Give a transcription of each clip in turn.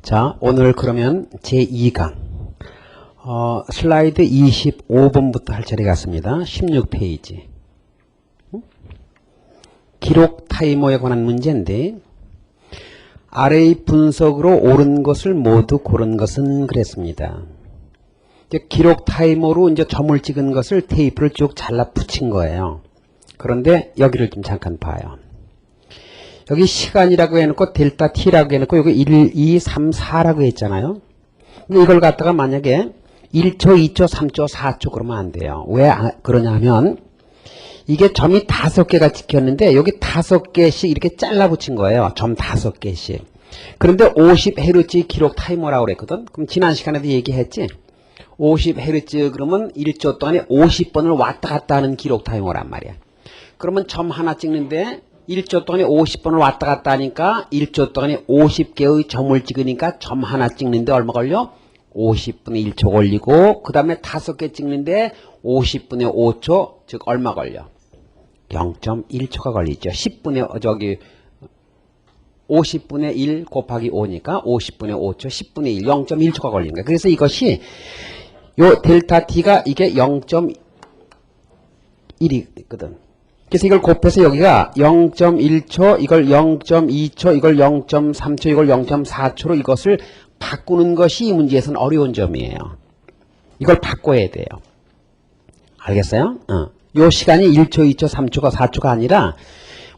자, 오늘 그러면 제2강 슬라이드 25번부터 할 차례 같습니다. 16페이지 기록 타이머에 관한 문제인데 아래의 분석으로 옳은 것을 모두 고른 것은 그랬습니다. 기록 타이머로 이제 점을 찍은 것을 테이프를 쭉 잘라 붙인 거예요. 그런데 여기를 좀 잠깐 봐요. 여기 시간이라고 해놓고 델타 t라고 해놓고 여기 1, 2, 3, 4라고 했잖아요. 근데 이걸 갖다가 만약에 1초, 2초, 3초, 4초 그러면 안 돼요. 왜 그러냐면 이게 점이 5개가 찍혔는데 여기 5개씩 이렇게 잘라 붙인 거예요. 점 5개씩. 그런데 50Hz 기록 타이머라고 그랬거든. 그럼 지난 시간에도 얘기했지. 50Hz 그러면 1초 동안에 50번을 왔다 갔다 하는 기록 타이머란 말이야. 그러면 점 하나 찍는데 1초 동안에 50번을 왔다 갔다 하니까 1초 동안에 50개의 점을 찍으니까 점 하나 찍는데 얼마 걸려? 50분의 1초 걸리고 그 다음에 5개 찍는데 50분의 5초 즉 얼마 걸려? 0.1초가 걸리죠. 50분의 1 곱하기 5니까 50분의 5초 10분의 1 0.1초가 걸리는 거야. 그래서 이것이 요 델타 t가 이게 0.1이거든. 그래서 이걸 곱해서 여기가 0.1초, 이걸 0.2초, 이걸 0.3초, 이걸 0.4초로 이것을 바꾸는 것이 이 문제에서는 어려운 점이에요. 이걸 바꿔야 돼요. 알겠어요? 요 시간이 1초, 2초, 3초가 4초가 아니라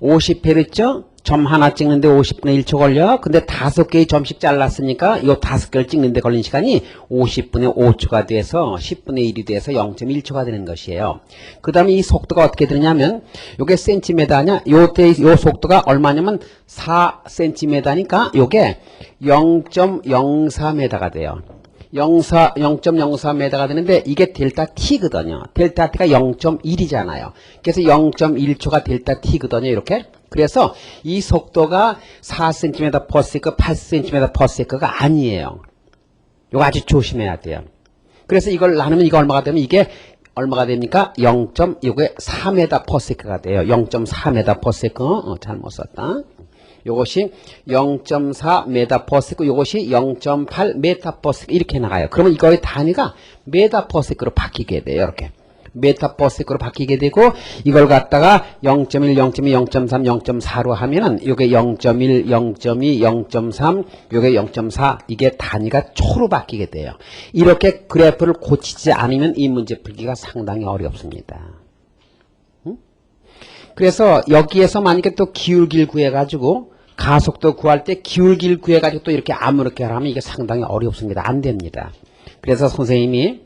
50Hz 점 하나 찍는데 50분의 1초 걸려. 근데 5개의 점씩 잘랐으니까 요 5개를 찍는데 걸린 시간이 50분의 5초가 돼서 10분의 1이 돼서 0.1초가 되는 것이에요. 그 다음에 이 속도가 어떻게 되느냐면 요게 센티미터냐? 요 속도가 얼마냐면 4cm니까 요게 0.04m가 돼요. 0.04m가 되는데 이게 델타 t거든요. 델타 t가 0.1이잖아요. 그래서 0.1초가 델타 t거든요. 이렇게. 그래서 이 속도가 4cm per second, 8cm per second가 아니에요. 이거 아주 조심해야 돼요. 그래서 이걸 나누면 이거 얼마가 되면 이게 얼마가 됩니까? 요게 4m per second가 돼요. 0.4m per second. 잘못 썼다. 요것이 0.4m per second, 요것이 0.8m per second 이렇게 나가요. 그러면 이거의 단위가 메타 per second로 바뀌게 돼요. 이렇게. 메타 per second로 바뀌게 되고 이걸 갖다가 0.1, 0.2, 0.3, 0.4로 하면은 요게 0.1, 0.2, 0.3, 요게 0.4 이게 단위가 초로 바뀌게 돼요. 이렇게 그래프를 고치지 않으면 이 문제 풀기가 상당히 어렵습니다. 그래서 여기에서 만약에 또 기울기를 구해가지고 가속도 구할 때 기울기를 구해가지고 또 이렇게 아무렇게 하면 이게 상당히 어렵습니다. 안 됩니다. 그래서 선생님이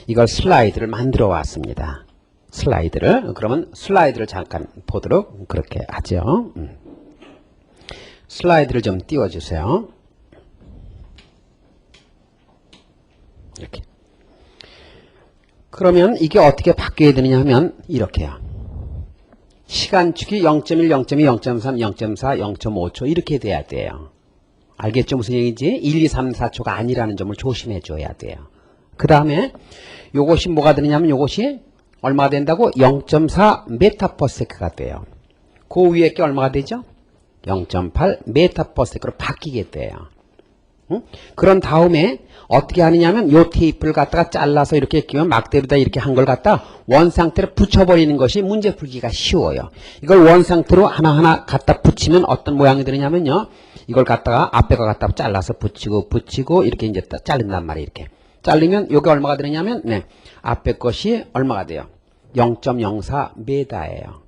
이걸 슬라이드를 만들어 왔습니다. 슬라이드를. 그러면 슬라이드를 잠깐 보도록 그렇게 하죠. 슬라이드를 좀 띄워주세요. 이렇게. 그러면 이게 어떻게 바뀌어야 되느냐 하면 이렇게요. 시간축이 0.1, 0.2, 0.3, 0.4, 0.5초 이렇게 돼야 돼요. 알겠죠? 무슨 얘기인지? 1, 2, 3, 4초가 아니라는 점을 조심해 줘야 돼요. 그 다음에 요것이 뭐가 되느냐면 요것이 얼마가 된다고? 0.4 메타퍼세크가 돼요. 그 위에 게 얼마가 되죠? 0.8 메타퍼세크로 바뀌게 돼요. 응? 그런 다음에 어떻게 하느냐면 요 테이프를 갖다가 잘라서 이렇게 끼면 막대로다 이렇게 한 걸 갖다 원 상태로 붙여버리는 것이 문제 풀기가 쉬워요. 이걸 원 상태로 하나하나 갖다 붙이면 어떤 모양이 되느냐면요. 이걸 갖다가 앞에 거 갖다 잘라서 붙이고 이렇게 이제 자른단 말이에요. 이렇게. 자르면 요게 얼마가 되느냐면 네. 앞에 것이 얼마가 돼요? 0.04m예요.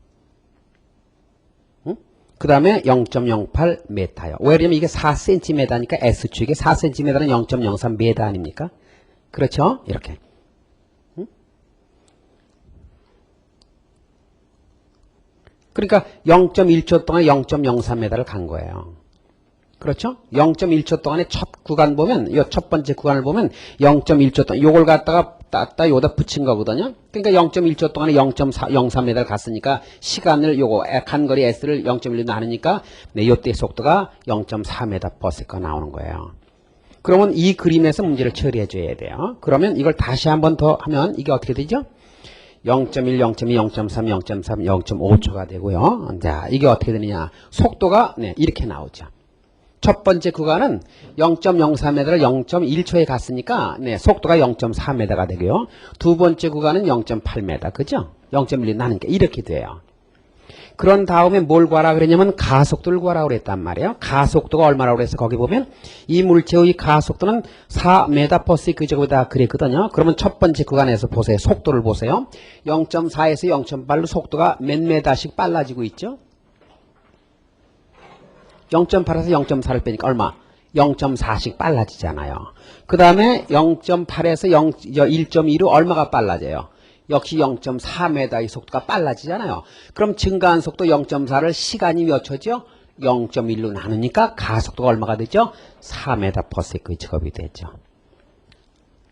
그 다음에 0.08m요. 왜냐면 이게 4cm니까 S축이 4cm는 0.03m 아닙니까? 그렇죠? 이렇게. 그러니까 0.1초 동안 0.03m를 간 거예요. 그렇죠? 0.1초 동안에 첫 구간 보면, 이 첫 번째 구간을 보면 0.1초 동안, 요걸 갖다가 따다 요다 붙인 거거든요. 그러니까 0.1초 동안에 0.04m를 갔으니까 시간을 요거 간거리 S를 0.1로 나누니까 네, 요때 속도가 0.4m per second 나오는 거예요. 그러면 이 그림에서 문제를 처리해 줘야 돼요. 그러면 이걸 다시 한 번 더 하면 이게 어떻게 되죠? 0.1, 0.2, 0.3, 0.5초가 되고요. 자, 이게 어떻게 되느냐? 속도가 네, 이렇게 나오죠. 첫 번째 구간은 0.03m를 0.1초에 갔으니까 네, 속도가 0.4m가 되고요. 두 번째 구간은 0.8m. 그죠? 0.1 나니까 이렇게 돼요. 그런 다음에 뭘 구하라 그랬냐면 가속도를 구하라 그랬단 말이에요. 가속도가 얼마라고 그래서 거기 보면 이 물체의 가속도는 4m/s 그랬거든요. 그러면 첫 번째 구간에서 보세요. 속도를 보세요. 0.4에서 0.8로 속도가 몇 m씩 빨라지고 있죠? 0.8에서 0.4를 빼니까 얼마? 0.4씩 빨라지잖아요. 그 다음에 0.8에서 1.2로 얼마가 빨라져요? 역시 0.4m의 속도가 빨라지잖아요. 그럼 증가한 속도 0.4를 시간이 몇 초죠? 0.1로 나누니까 가속도가 얼마가 되죠? 4m/s이 되죠.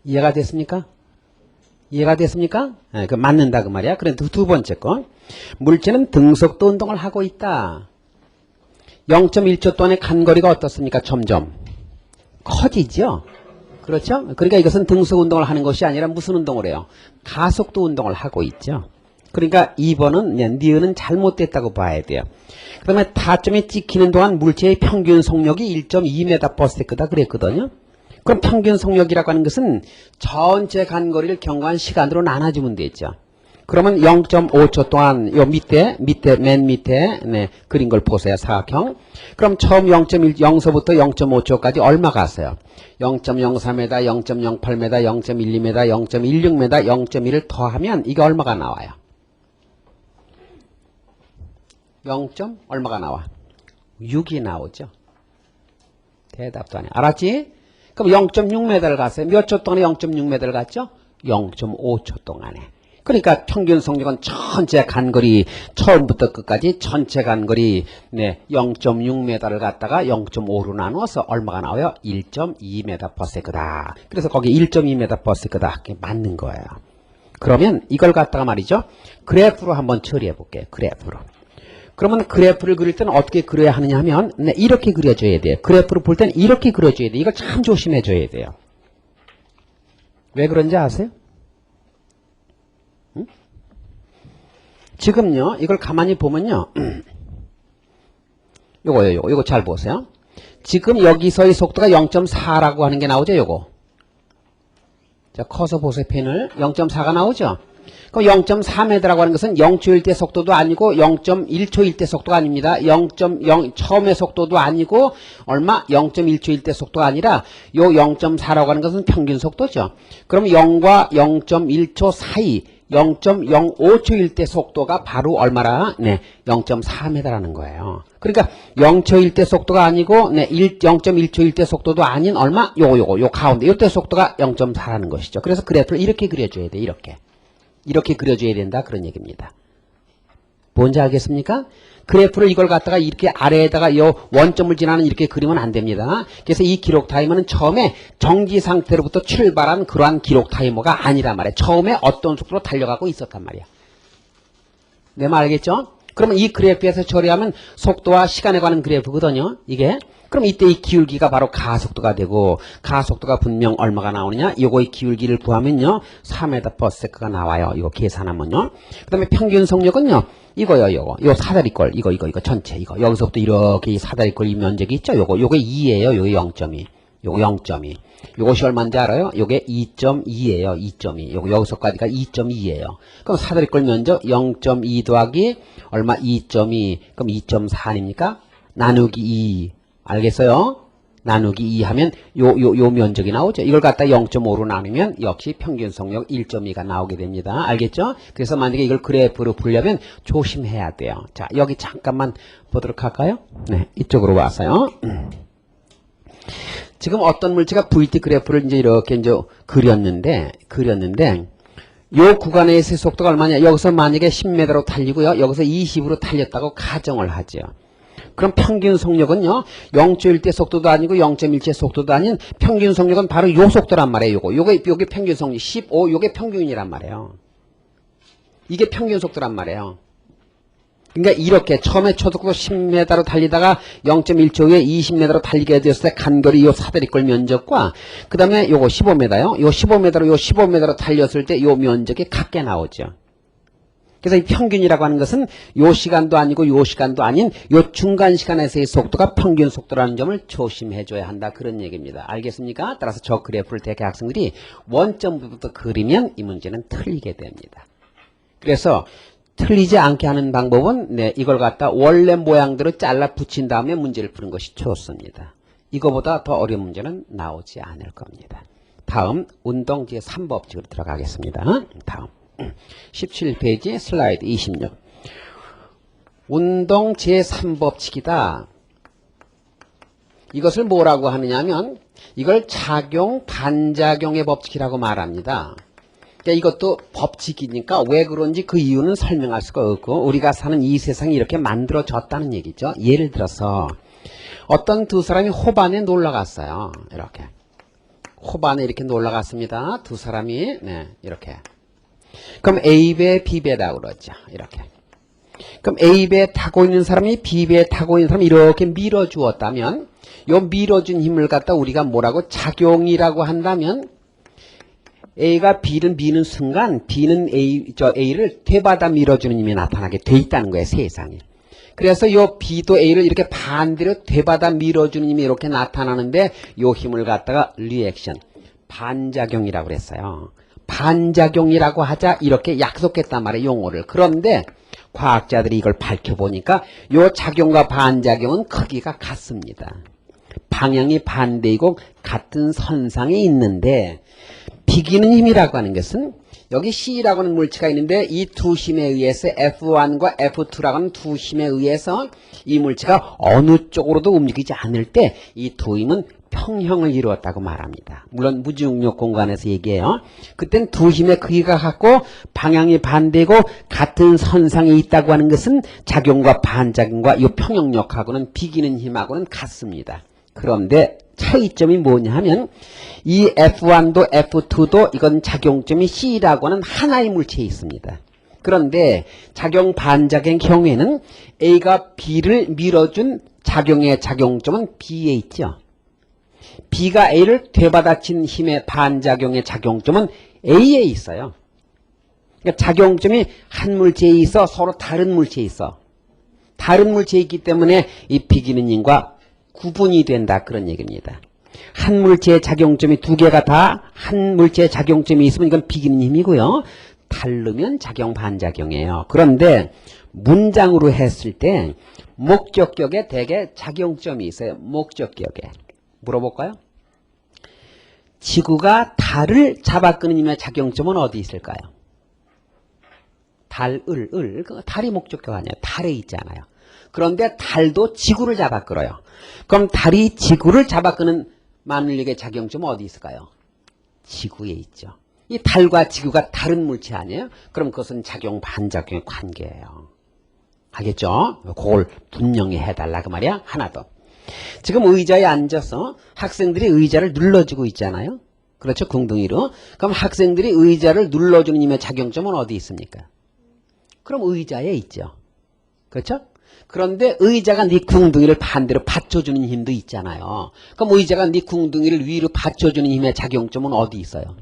이해가 됐습니까? 이해가 됐습니까? 네, 그 맞는다 그 말이야. 그런데 두 번째 거. 물체는 등속도 운동을 하고 있다. 0.1초 동안의 간거리가 어떻습니까? 점점 커지죠? 그렇죠? 그러니까 이것은 등속 운동을 하는 것이 아니라 무슨 운동을 해요? 가속도 운동을 하고 있죠. 그러니까 2번은 니은은 잘못됐다고 봐야 돼요. 그 다음에 타점이 찍히는 동안 물체의 평균 속력이 1.2m/s다 그랬거든요. 그럼 평균 속력이라고 하는 것은 전체 간거리를 경과한 시간으로 나눠주면 되죠. 그러면 0.5초 동안 요 맨 밑에 네, 그린 걸 보세요. 사각형. 그럼 처음 0.0서부터 0.5초까지 얼마 갔어요? 0.03m, 0.08m, 0.12m, 0.16m, 0.1을 더하면 이게 얼마가 나와요? 0. 얼마가 나와? 6이 나오죠. 대답도 안 해. 알았지? 그럼 0.6m를 갔어요. 몇 초 동안에 0.6m를 갔죠? 0.5초 동안에. 그러니까 평균 속력은 전체 간거리 처음부터 끝까지 전체 간거리 네, 0.6m를 갖다가 0.5로 나누어서 얼마가 나와요? 1.2m/s다. 그래서 거기 1.2m/s다. 그게 맞는 거예요. 그러면 이걸 갖다가 말이죠. 그래프로 한번 처리해 볼게요. 그래프로. 그러면 그래프를 그릴 때는 어떻게 그려야 하느냐 하면 네, 이렇게 그려줘야 돼요. 그래프를 볼 때는 이렇게 그려줘야 돼요. 이걸 참 조심해 줘야 돼요. 왜 그런지 아세요? 지금요, 이걸 가만히 보면요. 요거 잘 보세요. 지금 여기서의 속도가 0.4라고 하는 게 나오죠, 요거. 자, 커서 보세요, 펜을. 0.4가 나오죠? 그럼 0.4m라고 하는 것은 0초일 때 속도도 아니고 0.1초일 때 속도가 아닙니다. 0.0 처음의 속도도 아니고 얼마? 0.1초일 때 속도가 아니라 요 0.4라고 하는 것은 평균 속도죠. 그럼 0과 0.1초 사이 0.05초일 때 속도가 바로 얼마라? 네, 0.4m라는 거예요. 그러니까 0초일 때 속도가 아니고 네, 0.1초일 때 속도도 아닌 얼마? 요 가운데 요때 속도가 0.4라는 것이죠. 그래서 그래프를 이렇게 그려줘야 돼. 이렇게 그려줘야 된다. 그런 얘기입니다. 뭔지 알겠습니까? 그래프를 이걸 갖다가 이렇게 아래에다가 요 원점을 지나는 이렇게 그리면 안 됩니다. 그래서 이 기록 타이머는 처음에 정지 상태로부터 출발한 그러한 기록 타이머가 아니란 말이에요. 처음에 어떤 속도로 달려가고 있었단 말이야. 내 말 알겠죠? 그러면 이 그래프에서 처리하면 속도와 시간에 관한 그래프거든요. 이게. 그럼 이때 이 기울기가 바로 가속도가 되고 가속도가 분명 얼마가 나오느냐? 요거의 기울기를 구하면요. 4m/s가 나와요. 이거 계산하면요. 그 다음에 평균 속력은요. 이거요. 요 사다리꼴. 이거 전체 이거. 여기서부터 이렇게 이 사다리꼴 이 면적이 있죠. 요게 2예요. 요게 0.2. 요거 0.2. 요것이 얼마인지 알아요? 요게 2.2예요. 2.2. 여기서까지가 2.2예요. 그럼 사다리꼴 면적 0.2 더하기 얼마? 2.2. 그럼 2.4 아닙니까? 나누기 2. 알겠어요? 나누기 2 하면 요 면적이 나오죠. 이걸 갖다 0.5로 나누면 역시 평균 속력 1.2가 나오게 됩니다. 알겠죠? 그래서 만약에 이걸 그래프로 풀려면 조심해야 돼요. 자, 여기 잠깐만 보도록 할까요? 네, 이쪽으로 와서요. 지금 어떤 물체가 VT 그래프를 이렇게 그렸는데 요 구간에서의 속도가 얼마냐? 여기서 만약에 10m로 달리고요. 여기서 20으로 달렸다고 가정을 하죠. 그럼 평균 속력은요. 0초일 때 속도도 아니고 0.1초의 속도도 아닌 평균 속력은 바로 요 속도란 말이에요. 요게 평균 속력 15, 요게 평균이란 말이에요. 이게 평균 속도란 말이에요. 그러니까 이렇게 처음에 초속도 10m로 달리다가 0.1초 후에 20m로 달리게 되었을 때 간거리 요 사다리꼴 면적과 그 다음에 요거 15m요. 요 15m로 달렸을 때 요 면적이 같게 나오죠. 그래서 이 평균이라고 하는 것은 요 시간도 아니고 요 시간도 아닌 요 중간 시간에서의 속도가 평균 속도라는 점을 조심해 줘야 한다. 그런 얘기입니다. 알겠습니까? 따라서 저 그래프를 대개 학생들이 원점부터 그리면 이 문제는 틀리게 됩니다. 그래서 틀리지 않게 하는 방법은 이걸 갖다 원래 모양대로 잘라 붙인 다음에 문제를 푸는 것이 좋습니다. 이거보다 더 어려운 문제는 나오지 않을 겁니다. 다음 운동 제3법칙으로 들어가겠습니다. 다음 17페이지 슬라이드 26. 운동 제3법칙이다. 이것을 뭐라고 하느냐면 이걸 작용 반작용의 법칙이라고 말합니다. 그러니까 이것도 법칙이니까 왜 그런지 그 이유는 설명할 수가 없고 우리가 사는 이 세상이 이렇게 만들어졌다는 얘기죠. 예를 들어서 어떤 두 사람이 호반에 놀러 갔어요. 이렇게 호반에 이렇게 놀러 갔습니다. 두 사람이 이렇게. 그럼 A배 B배라고 그러죠. 이렇게. 그럼 A배 타고 있는 사람이 B배 타고 있는 사람이 이렇게 밀어주었다면 요 밀어준 힘을 갖다 우리가 뭐라고 작용이라고 한다면 A가 B를 미는 순간 B는 A를 되받아 밀어주는 힘이 나타나게 돼 있다는 거예요. 세상에. 그래서 요 B도 A를 이렇게 반대로 되받아 밀어주는 힘이 이렇게 나타나는데 요 힘을 갖다가 리액션, 반작용이라고 그랬어요. 반작용이라고 하자 이렇게 약속했단 말이에요. 용어를. 그런데 과학자들이 이걸 밝혀보니까 요 작용과 반작용은 크기가 같습니다. 방향이 반대이고 같은 선상에 있는데 비기는 힘이라고 하는 것은 여기 C라고 하는 물체가 있는데 이 두 힘에 의해서 F1과 F2라고 하는 두 힘에 의해서 이 물체가 어느 쪽으로도 움직이지 않을 때 이 두 힘은 평형을 이루었다고 말합니다. 물론 무중력 공간에서 얘기해요. 그땐 두 힘의 크기가 같고 방향이 반대고 같은 선상에 있다고 하는 것은 작용과 반작용과 이 평형력하고는 비기는 힘하고는 같습니다. 그런데 차이점이 뭐냐 하면 이 F1도 F2도 이건 작용점이 C라고 하는 하나의 물체에 있습니다. 그런데 작용 반작용의 경우에는 A가 B를 밀어준 작용의 작용점은 B에 있죠. B가 A를 되받아친 힘의 반작용의 작용점은 A에 있어요. 그러니까 작용점이 한 물체에 있어 서로 다른 물체에 있어. 다른 물체에 있기 때문에 이 비기는 힘과 구분이 된다. 그런 얘기입니다. 한 물체의 작용점이 두 개가 다 한 물체의 작용점이 있으면 이건 비기는 힘이고요. 다르면 작용 반작용이에요. 그런데 문장으로 했을 때 목적격에 대개 작용점이 있어요. 목적격에. 물어볼까요? 지구가 달을 잡아끄는 힘의 작용점은 어디 있을까요? 달이 목적격 아니에요. 달에 있잖아요. 그런데 달도 지구를 잡아끌어요. 그럼 달이 지구를 잡아끄는 만물력의 작용점은 어디 있을까요? 지구에 있죠. 이 달과 지구가 다른 물체 아니에요? 그럼 그것은 작용 반작용의 관계예요. 알겠죠? 그걸 분명히 해달라 그 말이야. 하나 더. 지금 의자에 앉아서 학생들이 의자를 눌러주고 있잖아요. 그렇죠? 궁둥이로. 그럼 학생들이 의자를 눌러주는 힘의 작용점은 어디 있습니까? 그럼 의자에 있죠. 그렇죠? 그런데 의자가 네 궁둥이를 반대로 받쳐주는 힘도 있잖아요. 그럼 의자가 네 궁둥이를 위로 받쳐주는 힘의 작용점은 어디 있어요?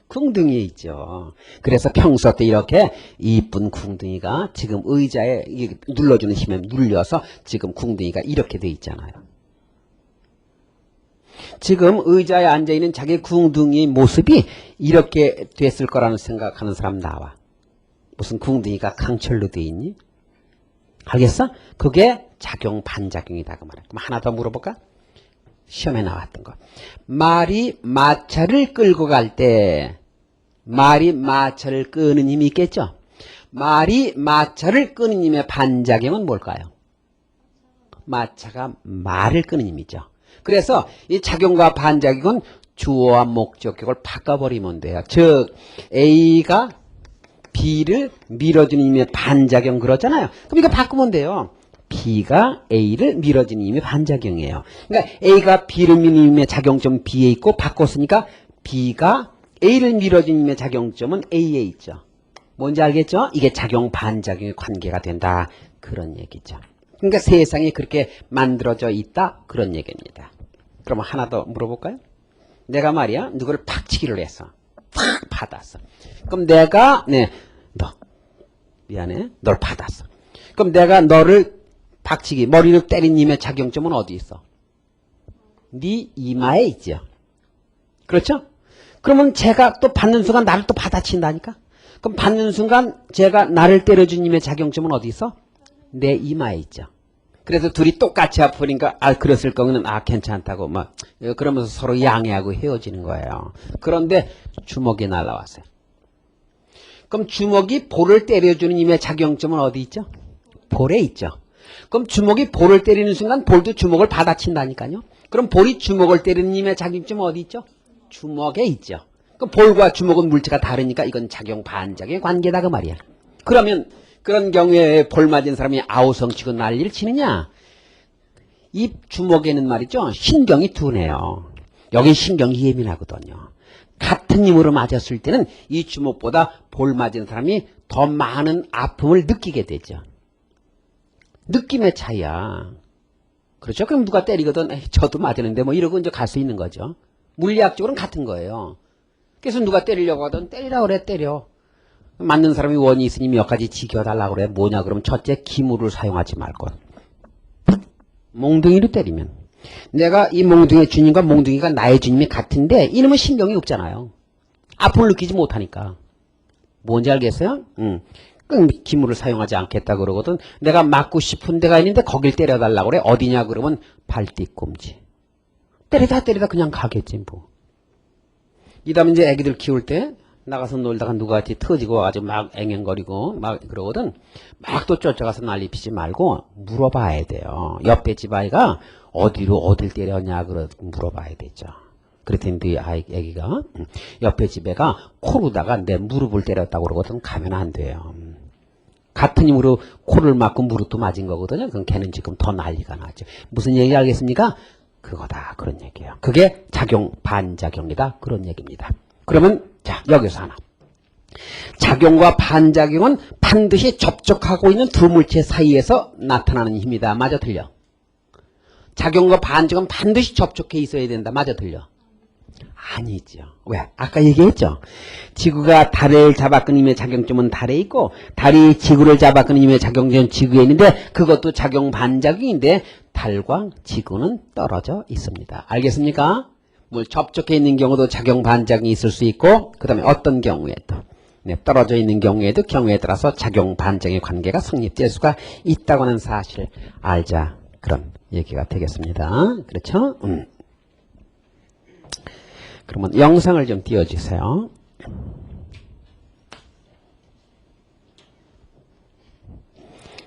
궁둥이에 있죠. 그래서 평소 때 이렇게 이쁜 궁둥이가 지금 의자에 눌러주는 힘에 눌려서 지금 궁둥이가 이렇게 돼 있잖아요. 지금 의자에 앉아있는 자기 궁둥이의 모습이 이렇게 됐을 거라는 생각하는 사람 나와. 무슨 궁둥이가 강철로 돼 있니? 알겠어? 그게 작용 반작용이다 그 말이야. 그럼 하나 더 물어볼까? 시험에 나왔던 거. 말이 마차를 끌고 갈 때 말이 마차를 끄는 힘이 있겠죠? 말이 마차를 끄는 힘의 반작용은 뭘까요? 마차가 말을 끄는 힘이죠. 그래서 이 작용과 반작용은 주어와 목적격을 바꿔버리면 돼요. 즉 A가 B를 밀어주는 힘의 반작용 그러잖아요. 그럼 이거 바꾸면 돼요. B가 A를 밀어주는 힘의 반작용이에요. 그러니까 A가 B를 미는 힘의 작용점 B에 있고 바꿨으니까 B가 A를 밀어주는 힘의 작용점은 A에 있죠. 뭔지 알겠죠? 이게 작용 반작용의 관계가 된다. 그런 얘기죠. 그러니까 세상이 그렇게 만들어져 있다. 그런 얘기입니다. 그럼 하나 더 물어볼까요? 내가 말이야 누구를 팍 치기를 했어. 팍 받았어. 그럼 내가 너 미안해. 널 받았어. 그럼 내가 너를 박치기, 머리를 때린 힘의 작용점은 어디 있어? 네 이마에 있죠. 그렇죠? 그러면 제가 또 받는 순간 나를 또 받아친다니까? 그럼 받는 순간 제가 나를 때려준 힘의 작용점은 어디 있어? 내 이마에 있죠. 그래서 둘이 똑같이 아프니까 그랬을 거는 괜찮다고 막 그러면서 서로 양해하고 헤어지는 거예요. 그런데 주먹이 날라왔어요. 그럼 주먹이 볼을 때려주는 힘의 작용점은 어디 있죠? 볼에 있죠. 그럼 주먹이 볼을 때리는 순간 볼도 주먹을 받아친다니까요. 그럼 볼이 주먹을 때리는 힘의 작용점은 어디 있죠? 주먹에 있죠. 그럼 볼과 주먹은 물체가 다르니까 이건 작용 반작용의 관계다 그 말이야. 그러면 그런 경우에 볼 맞은 사람이 아우성치고 난리를 치느냐? 이 주먹에는 말이죠. 신경이 둔해요. 여기 신경이 예민하거든요. 같은 힘으로 맞았을 때는 이 주먹보다 볼 맞은 사람이 더 많은 아픔을 느끼게 되죠. 느낌의 차이야. 그렇죠? 그럼 누가 때리거든 저도 맞았는데 뭐 이러고 이제 갈 수 있는 거죠. 물리학적으로는 같은 거예요. 그래서 누가 때리려고 하든 때리라고 그래 때려. 맞는 사람이 원이 있으니 몇 가지 지켜달라고 그래. 뭐냐 그러면 첫째 기물을 사용하지 말 것. 몽둥이로 때리면 내가 이 몽둥이의 주님과 몽둥이가 나의 주님이 같은데 이놈은 신경이 없잖아요. 아픔을 느끼지 못하니까. 뭔지 알겠어요? 기물을 사용하지 않겠다 그러거든. 내가 맞고 싶은 데가 있는데 거길 때려달라고 그래. 어디냐 그러면 발뒤꿈치. 때리다 그냥 가겠지 뭐. 이 다음에 이제 애기들 키울 때 나가서 놀다가 누구한테 터지고 와가지고 막 앵앵거리고 막 그러거든. 막 또 쫓아가서 난리 피지 말고 물어봐야 돼요. 옆에 집 아이가 어딜 때렸냐 물어봐야 되죠. 그랬더니 네 애기가 옆에 집 애가 코로다가 내 무릎을 때렸다고 그러거든. 가면 안 돼요. 같은 힘으로 코를 맞고 무릎도 맞은 거거든요. 그럼 걔는 지금 더 난리가 나죠. 무슨 얘기 알겠습니까? 그거다 그런 얘기예요. 그게 작용 반작용이다 그런 얘기입니다. 그러면 자 여기서 하나. 작용과 반작용은 반드시 접촉하고 있는 두 물체 사이에서 나타나는 힘이다. 맞아 틀려? 작용과 반작용은 반드시 접촉해 있어야 된다. 맞아 틀려? 아니죠. 왜? 아까 얘기했죠. 지구가 달을 잡아끄는 힘의 작용점은 달에 있고 달이 지구를 잡아끄는 힘의 작용점은 지구에 있는데 그것도 작용 반작용인데 달과 지구는 떨어져 있습니다. 알겠습니까? 뭘 접촉해 있는 경우도 작용 반작용이 있을 수 있고 그 다음에 어떤 경우에도 떨어져 있는 경우에도 경우에 따라서 작용 반작용의 관계가 성립될 수가 있다고 하는 사실을 알자. 그런 얘기가 되겠습니다. 그렇죠? 그러면 영상을 좀 띄워주세요.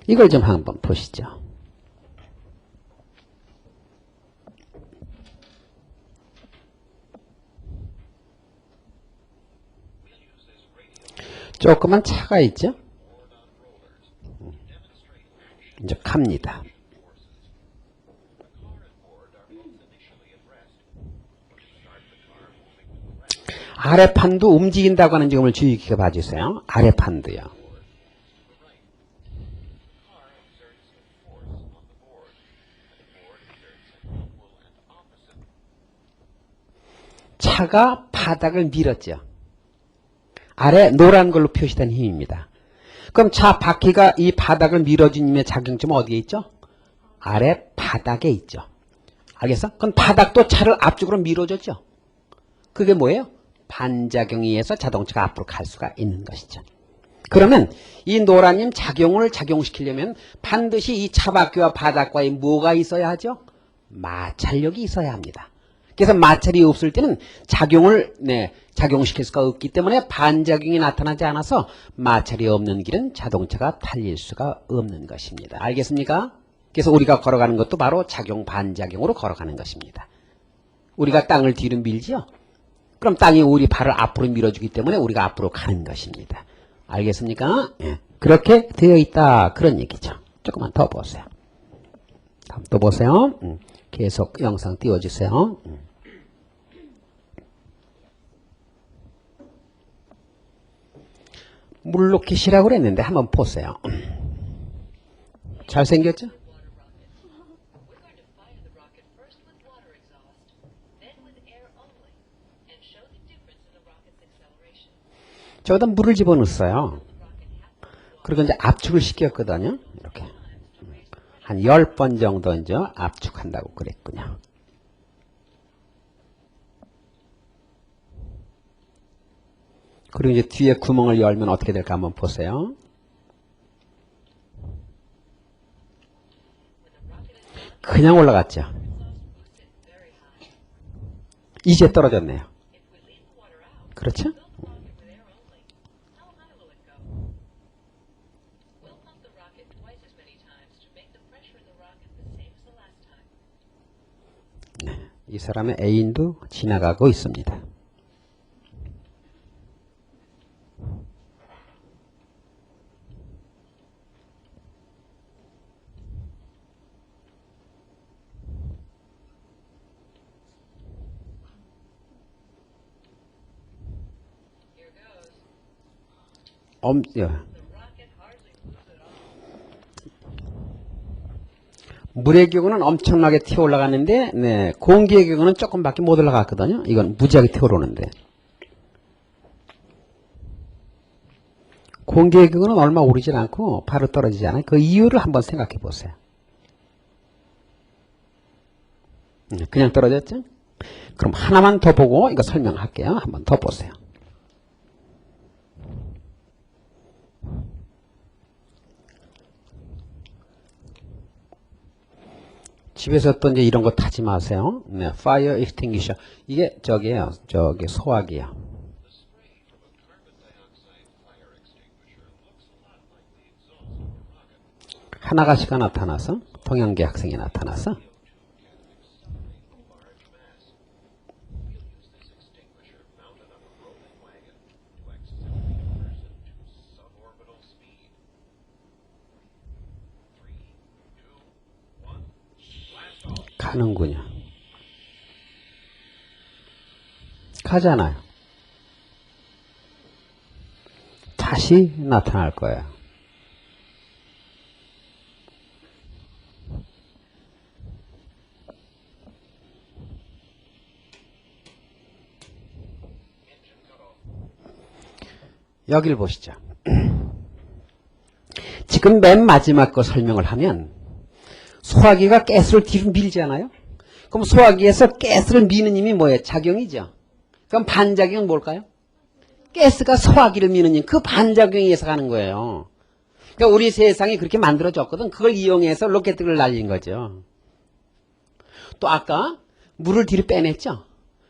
이걸 좀 한번 보시죠. 조그만 차가 있죠? 이제 갑니다. 아래판도 움직인다고 하는 점을 주의 깊게 봐주세요. 아래판도요. 차가 바닥을 밀었죠. 아래 노란 걸로 표시된 힘입니다. 그럼 차 바퀴가 이 바닥을 밀어준 힘의 작용점은 어디에 있죠? 아래 바닥에 있죠. 알겠어? 그럼 바닥도 차를 앞쪽으로 밀어줬죠. 그게 뭐예요? 반작용에 의해서 자동차가 앞으로 갈 수가 있는 것이죠. 그러면 이 노란 힘 작용을 작용시키려면 반드시 이 차 바퀴와 바닥과의 뭐가 있어야 하죠? 마찰력이 있어야 합니다. 그래서 마찰이 없을 때는 작용을 작용시킬 수가 없기 때문에 반작용이 나타나지 않아서 마찰이 없는 길은 자동차가 달릴 수가 없는 것입니다. 알겠습니까? 그래서 우리가 걸어가는 것도 바로 작용 반작용으로 걸어가는 것입니다. 우리가 땅을 뒤로 밀지요. 그럼 땅이 우리 발을 앞으로 밀어주기 때문에 우리가 앞으로 가는 것입니다. 알겠습니까? 그렇게 되어 있다 그런 얘기죠. 조금만 더 보세요. 다음 또 보세요. 계속 영상 띄워주세요. 물로켓이라고 그랬는데 한번 보세요. 잘생겼죠? 저기다 물을 집어넣었어요. 그리고 이제 압축을 시켰거든요. 이렇게. 한 10번 정도 이제 압축한다고 그랬군요. 그리고 이제 뒤에 구멍을 열면 어떻게 될까 한번 보세요. 그냥 올라갔죠. 이제 떨어졌네요. 그렇죠? 네, 이 사람의 애인도 지나가고 있습니다. 물의 경우는 엄청나게 튀어 올라가는데, 네, 공기의 경우는 조금밖에 못 올라갔거든요. 이건 무지하게 튀어 오르는데. 공기의 경우는 얼마 오르질 않고 바로 떨어지지 않아요. 그 이유를 한번 생각해 보세요. 그냥 떨어졌죠? 그럼 하나만 더 보고 이거 설명할게요. 한번 더 보세요. 집에서 또 이제 이런 거 타지 마세요. 네, fire extinguisher. 이게 저기예요. 저기 소화기요. 하나가시가 나타나서 동양계 학생이 나타나서 가는군요. 가잖아요. 다시 나타날 거예요. 여길 보시죠. 지금 맨 마지막 거 설명을 하면 소화기가 가스를 뒤로 밀지 않아요? 그럼 소화기에서 가스를 미는 힘이 뭐예요? 작용이죠. 그럼 반작용은 뭘까요? 가스가 소화기를 미는 힘, 그 반작용에 의해서 가는 거예요. 그러니까 우리 세상이 그렇게 만들어졌거든. 그걸 이용해서 로켓들을 날린 거죠. 또 아까 물을 뒤로 빼냈죠.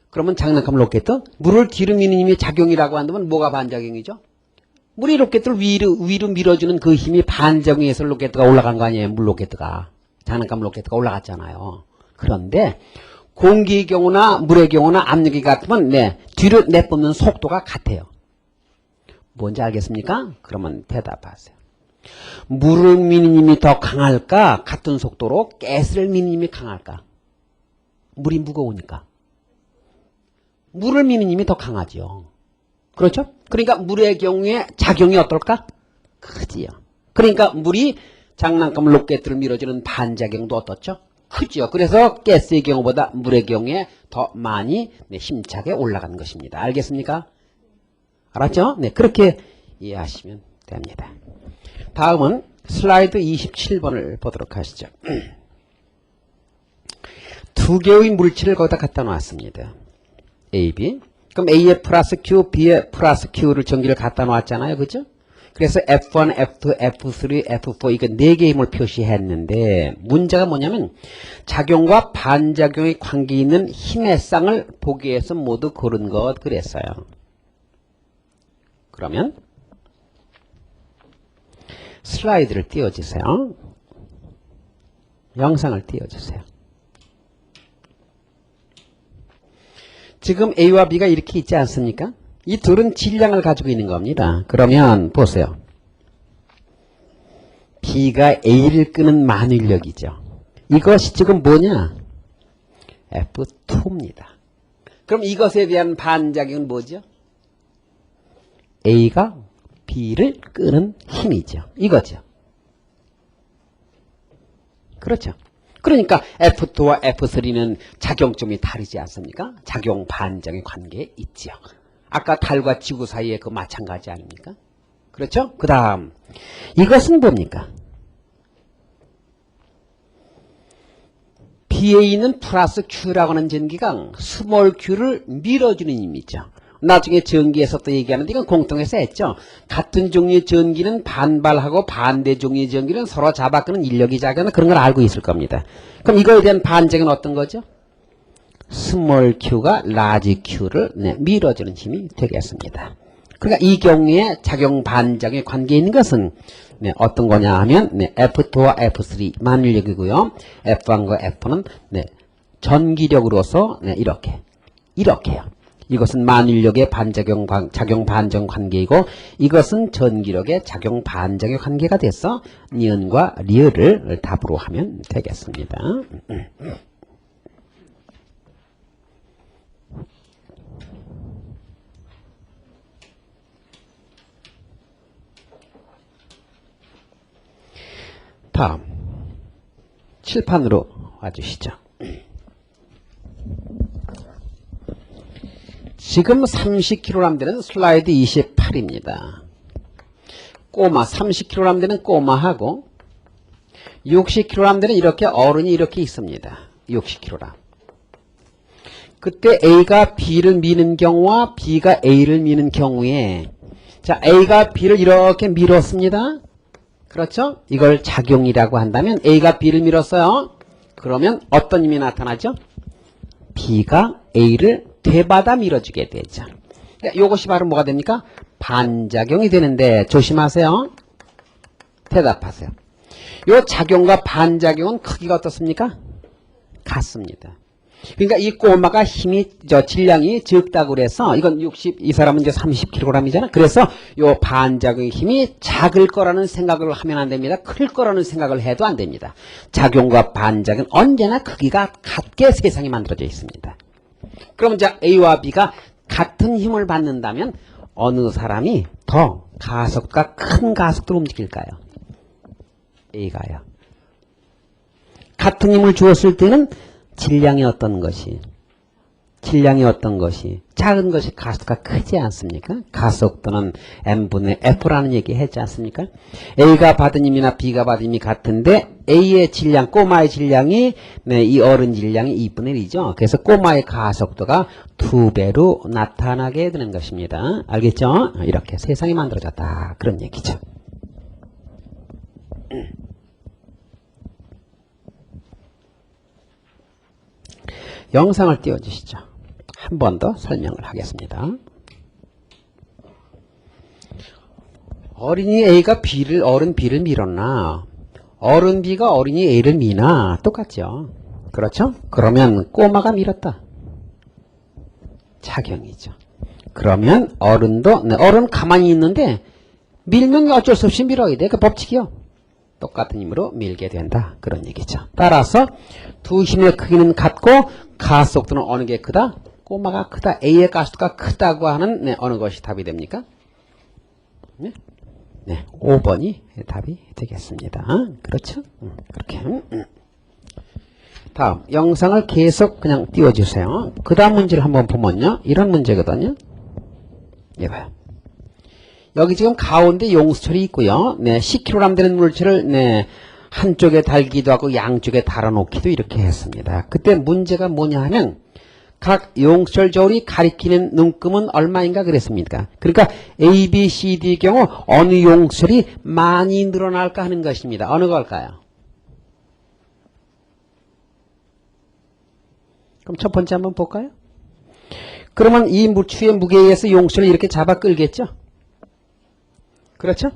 그러면 장난감 로켓 물을 뒤로 미는 힘이 작용이라고 한다면 뭐가 반작용이죠? 물이 로켓을 위로 밀어주는 그 힘이 반작용해서 로켓가 올라간 거 아니에요? 물 로켓가. 장난감 로켓가 올라갔잖아요. 그런데 공기의 경우나 물의 경우나 압력이 같으면 네, 뒤로 내뿜는 속도가 같아요. 뭔지 알겠습니까? 그러면 대답하세요. 물을 미는 힘이 더 강할까? 같은 속도로 가스를 미는 힘이 강할까? 물이 무거우니까. 물을 미는 힘이 더 강하죠. 그렇죠? 그러니까 물의 경우에 작용이 어떨까? 크지요. 그러니까 물이 장난감 로켓을 밀어주는 반작용도 어떻죠? 크죠. 그래서 가스의 경우보다 물의 경우에 더 많이 힘차게 올라가는 것입니다. 알겠습니까? 알았죠? 네, 그렇게 이해하시면 됩니다. 다음은 슬라이드 27번을 보도록 하시죠. 두 개의 물질을 거기다 갖다 놨습니다. A, B. 그럼 A에 플러스 Q, B에 플러스 Q를 전기를 갖다 놨잖아요. 그죠? 그래서 F1, F2, F3, F4 이거 4개의 힘을 표시했는데 문제가 뭐냐면 작용과 반작용의 관계 있는 힘의 쌍을 보기 위해서 모두 고른 것 그랬어요. 그러면 슬라이드를 띄워주세요. 영상을 띄워주세요. 지금 A와 B가 이렇게 있지 않습니까? 이 둘은 질량을 가지고 있는 겁니다. 그러면 보세요. B가 A를 끄는 만일력이죠. 이것이 지금 뭐냐? F2입니다. 그럼 이것에 대한 반작용은 뭐죠? A가 B를 끄는 힘이죠. 이거죠. 그렇죠. 그러니까 F2와 F3는 작용점이 다르지 않습니까? 작용 반작용 관계에 있죠. 아까 달과 지구 사이에 그 마찬가지 아닙니까? 그렇죠? 그 다음 이것은 뭡니까? B에 있는 플러스 Q라고 하는 전기가 스몰 q를 밀어주는 힘이죠. 나중에 전기에서 또 얘기하는데 이건 공통해서 했죠. 같은 종류의 전기는 반발하고 반대 종류의 전기는 서로 잡아끄는 인력이 작은 그런 걸 알고 있을 겁니다. 그럼 이거에 대한 반작은 어떤 거죠? 스몰 q가 라지 q를 밀어주는 힘이 되겠습니다. 그러니까 이 경우에 작용 반작용의 관계에 있는 것은 어떤 거냐 하면 F2와 F3 만일력이고요. F1과 F4는 전기력으로서 이렇게요. 이것은 만일력의 작용 반작용 관계이고 이것은 전기력의 작용 반작용 관계가 돼서 니은과 리을을 답으로 하면 되겠습니다. 다음 칠판으로 와주시죠. 지금 30kg 되는 슬라이드 28입니다. 꼬마 30kg 되는 꼬마하고 60kg 되는 이렇게 어른이 이렇게 있습니다. 60kg. 그때 A가 B를 미는 경우와 B가 A를 미는 경우에 자 A가 B를 이렇게 밀었습니다. 그렇죠? 이걸 작용이라고 한다면 A가 B를 밀었어요. 그러면 어떤 힘이 나타나죠? B가 A를 되받아 밀어주게 되죠. 이것이 바로 뭐가 됩니까? 반작용이 되는데 조심하세요. 대답하세요. 이 작용과 반작용은 크기가 어떻습니까? 같습니다. 그러니까 이 꼬마가 질량이 적다고 그래서 이건 이 사람은 이제 30kg이잖아. 그래서 요 반작용의 힘이 작을 거라는 생각을 하면 안 됩니다. 클 거라는 생각을 해도 안 됩니다. 작용과 반작용은 언제나 크기가 같게 세상이 만들어져 있습니다. 그럼 이제 A와 B가 같은 힘을 받는다면 어느 사람이 더 가속과 큰 가속도로 움직일까요? A가요. 같은 힘을 주었을 때는 질량이 어떤 것이 작은 것이 가속도가 크지 않습니까? 가속도는 m분의 f라는 얘기 했지 않습니까? A가 받은 힘이나 B가 받은 힘이 같은데 A의 질량, 꼬마의 질량이 이 어른 질량이 2분의 1이죠. 그래서 꼬마의 가속도가 2배로 나타나게 되는 것입니다. 알겠죠? 이렇게 세상이 만들어졌다. 그런 얘기죠. 영상을 띄워주시죠. 한 번 더 설명을 하겠습니다. 어린이 A가 어른 B를 밀었나? 어른 B가 어린이 A를 미나? 똑같죠. 그렇죠? 그러면 꼬마가 밀었다. 작용이죠. 그러면 어른 가만히 있는데 밀면 어쩔 수 없이 밀어야 돼. 그 법칙이요. 똑같은 힘으로 밀게 된다. 그런 얘기죠. 따라서 두 힘의 크기는 같고 가속도는 어느 게 크다? 꼬마가 크다. A의 가속도가 크다고 하는 어느 것이 답이 됩니까? 네, 5번이 답이 되겠습니다. 그렇죠? 그렇게. 다음 영상을 계속 그냥 띄워주세요. 그 다음 문제를 한번 보면요. 이런 문제거든요. 이거요. 여기 지금 가운데 용수철이 있고요. 10kg 되는 물체를 한쪽에 달기도 하고 양쪽에 달아놓기도 이렇게 했습니다. 그때 문제가 뭐냐 하면 각 용수철 저울이 가리키는 눈금은 얼마인가 그랬습니까? 그러니까 A, B, C, D의 경우 어느 용수철이 많이 늘어날까 하는 것입니다. 어느 걸까요? 그럼 첫 번째 한번 볼까요? 그러면 이 물추의 무게에 의해서 용수철을 이렇게 잡아 끌겠죠? 그렇죠?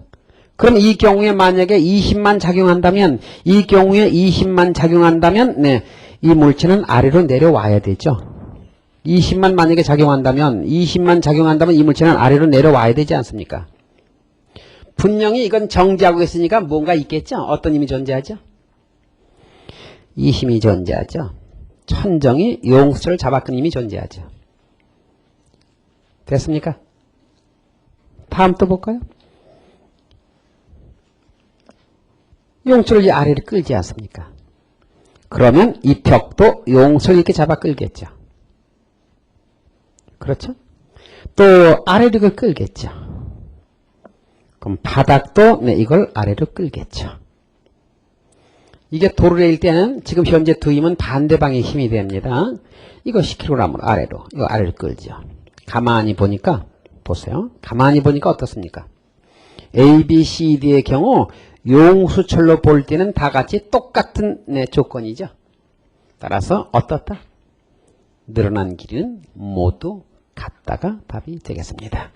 그럼 이 경우에 만약에 20만 작용한다면 이 물체는 아래로 내려와야 되죠. 20만 만약에 작용한다면 이 물체는 아래로 내려와야 되지 않습니까? 분명히 이건 정지하고 있으니까 뭔가 있겠죠? 어떤 힘이 존재하죠? 이 힘이 존재하죠. 천정이 용수철을 잡아끈 힘이 존재하죠. 됐습니까? 다음 또 볼까요? 용수철을 아래로 끌지 않습니까? 그러면 이 벽도 용수철을 이렇게 잡아 끌겠죠. 그렇죠? 또 아래로 끌겠죠. 그럼 바닥도 네, 이걸 아래로 끌겠죠. 이게 도르래일 때는 지금 현재 두 힘은 반대방의 힘이 됩니다. 이거 10kg으로 아래로, 이거 아래로 끌죠. 가만히 보니까, 보세요. 가만히 보니까 어떻습니까? A, B, C, D의 경우 용수철로 볼 때는 다 같이 똑같은 네, 조건이죠. 따라서 어떻다? 늘어난 길이는 모두 같다가 답이 되겠습니다.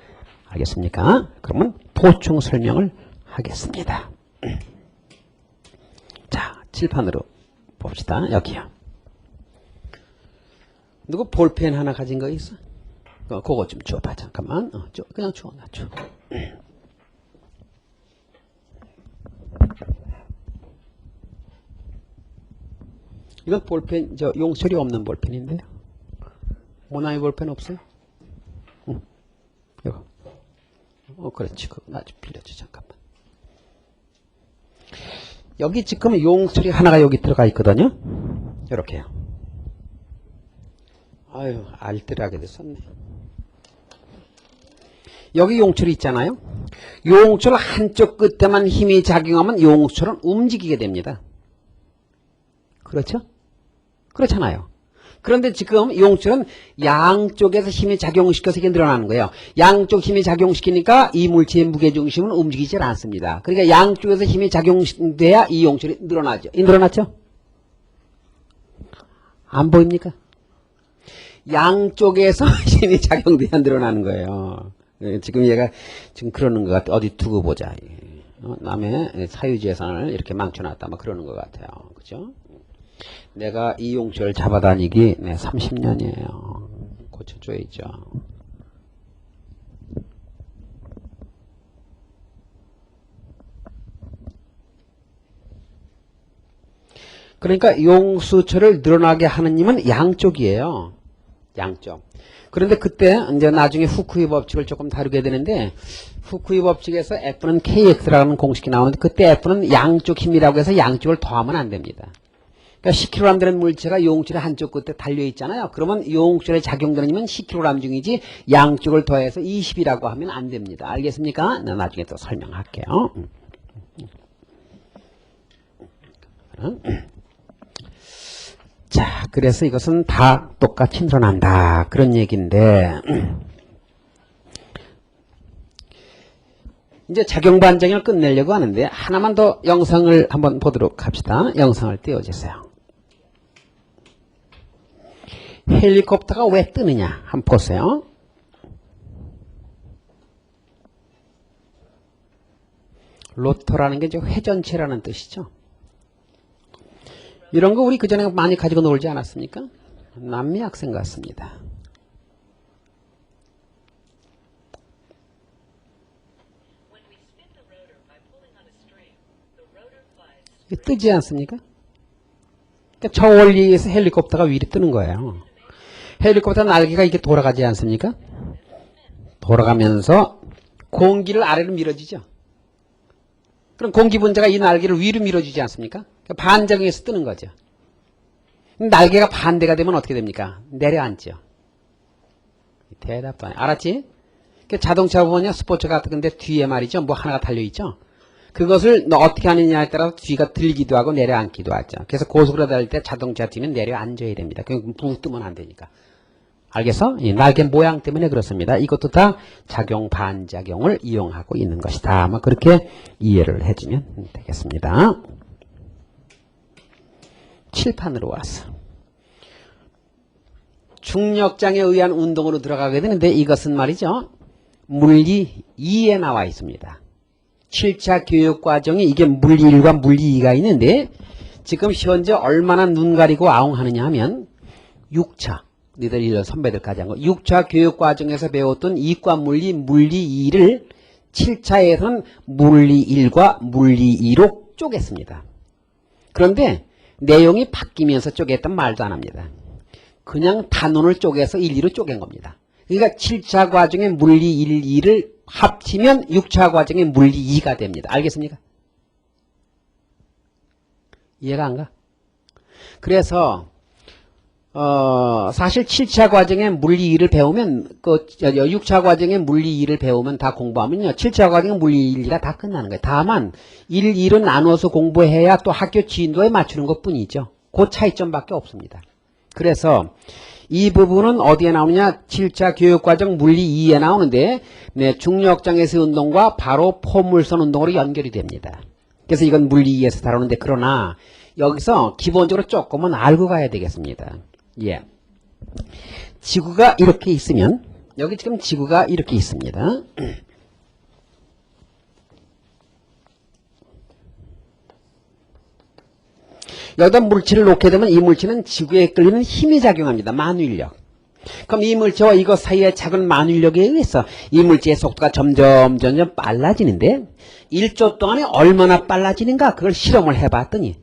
알겠습니까? 그러면 보충 설명을 하겠습니다. 자, 칠판으로 봅시다. 여기요. 누구 볼펜 하나 가진 거 있어? 그거 좀 줘봐. 잠깐만. 그냥 줘. 놔줘. 이건 볼펜, 용철이 없는 볼펜인데요. 모나미 볼펜 없어요? 응. 이거. 그렇지. 그거 나 좀 빌려줘. 잠깐만. 여기 지금 용철이 하나가 여기 들어가 있거든요. 이렇게요. 아유, 알뜰하게 됐었네. 여기 용철이 있잖아요. 용철 한쪽 끝에만 힘이 작용하면 용철은 움직이게 됩니다. 그렇죠? 그렇잖아요. 그런데 지금 용철은 양쪽에서 힘이 작용시켜서 이게 늘어나는 거예요. 양쪽 힘이 작용시키니까 이 물체의 무게중심은 움직이질 않습니다. 그러니까 양쪽에서 힘이 작용돼야 이 용철이 늘어나죠. 늘어났죠? 안 보입니까? 양쪽에서 힘이 작용돼야 늘어나는 거예요. 지금 얘가 지금 그러는 것 같아. 어디 두고 보자. 남의 사유재산을 이렇게 망쳐놨다. 막 그러는 것 같아요. 그죠? 내가 이 용철을 잡아다니기 30년이에요. 고쳐줘야죠. 그러니까 용수철을 늘어나게 하는 힘은 양쪽이에요. 양쪽. 그런데 그때 이제 나중에 후쿠이 법칙을 조금 다루게 되는데 후쿠이 법칙에서 F는 KX라는 공식이 나오는데 그때 F는 양쪽 힘이라고 해서 양쪽을 더하면 안 됩니다. 그러니까 10kg 되는 물체가 용줄의 한쪽 끝에 달려있잖아요. 그러면 용줄에 작용되는 힘은 10kg 중이지 양쪽을 더해서 20이라고 하면 안 됩니다. 알겠습니까? 나중에 또 설명할게요. 자, 그래서 이것은 다 똑같이 늘어난다. 그런 얘기인데 이제 작용 반작용을 끝내려고 하는데 하나만 더 영상을 한번 보도록 합시다. 영상을 띄워주세요. 헬리콥터가 왜 뜨느냐 한번 보세요. 로터라는 게 이제 회전체라는 뜻이죠. 이런 거 우리 그전에 많이 가지고 놀지 않았습니까? 남미 학생 같습니다. 뜨지 않습니까? 그러니까 저 원리에서 헬리콥터가 위로 뜨는 거예요. 헬리콥터 날개가 이렇게 돌아가지 않습니까? 돌아가면서 공기를 아래로 밀어주죠. 그럼 공기 분자가 이 날개를 위로 밀어주지 않습니까? 그러니까 반작용해서 뜨는 거죠. 날개가 반대가 되면 어떻게 됩니까? 내려앉죠. 대답도 안 해. 알았지? 그러니까 자동차 보면 스포츠 같은 건데 뒤에 말이죠. 뭐 하나가 달려있죠. 그것을 너 어떻게 하느냐에 따라서 뒤가 들기도 하고 내려앉기도 하죠. 그래서 고속으로 달릴 때 자동차 뒤는 내려앉아야 됩니다. 그냥 붕 뜨면 안 되니까. 알겠어? 이 날개 모양 때문에 그렇습니다. 이것도 다 작용 반작용을 이용하고 있는 것이다. 아마 그렇게 이해를 해주면 되겠습니다. 칠판으로 와서 중력장에 의한 운동으로 들어가게 되는데 이것은 말이죠. 물리 2에 나와 있습니다. 7차 교육과정이 이게 물리 1과 물리 2가 있는데 지금 현재 얼마나 눈 가리고 아웅하느냐 하면 6차 너희들 이런 선배들까지 한 거 6차 교육과정에서 배웠던 이과 물리, 물리 2를 7차에서는 물리 1과 물리 2로 쪼갰습니다. 그런데 내용이 바뀌면서 쪼갰단 말도 안 합니다. 그냥 단원을 쪼개서 1, 2로 쪼갠 겁니다. 그러니까 7차 과정의 물리 1, 2를 합치면 6차 과정의 물리 2가 됩니다. 알겠습니까? 이해가 안 가? 그래서 사실 7차 과정에 물리 2를 배우면, 6차 과정에 물리 2를 배우면 다 공부하면요. 7차 과정에 물리 1, 2가 다 끝나는 거예요. 다만, 1, 2를 나눠서 공부해야 또 학교 진도에 맞추는 것 뿐이죠. 그 차이점밖에 없습니다. 그래서, 이 부분은 어디에 나오느냐? 7차 교육과정 물리 2에 나오는데, 네, 중력장에서 운동과 바로 포물선 운동으로 연결이 됩니다. 그래서 이건 물리 2에서 다루는데, 그러나, 여기서 기본적으로 조금은 알고 가야 되겠습니다. 예. 지구가 이렇게 있으면, 여기 지금 지구가 이렇게 있습니다. 여기다 물질을 놓게 되면 이 물질은 지구에 끌리는 힘이 작용합니다. 만울력. 그럼 이 물체와 이것 사이의 작은 만울력에 의해서 이 물체의 속도가 점점 빨라지는데 1초 동안에 얼마나 빨라지는가 그걸 실험을 해봤더니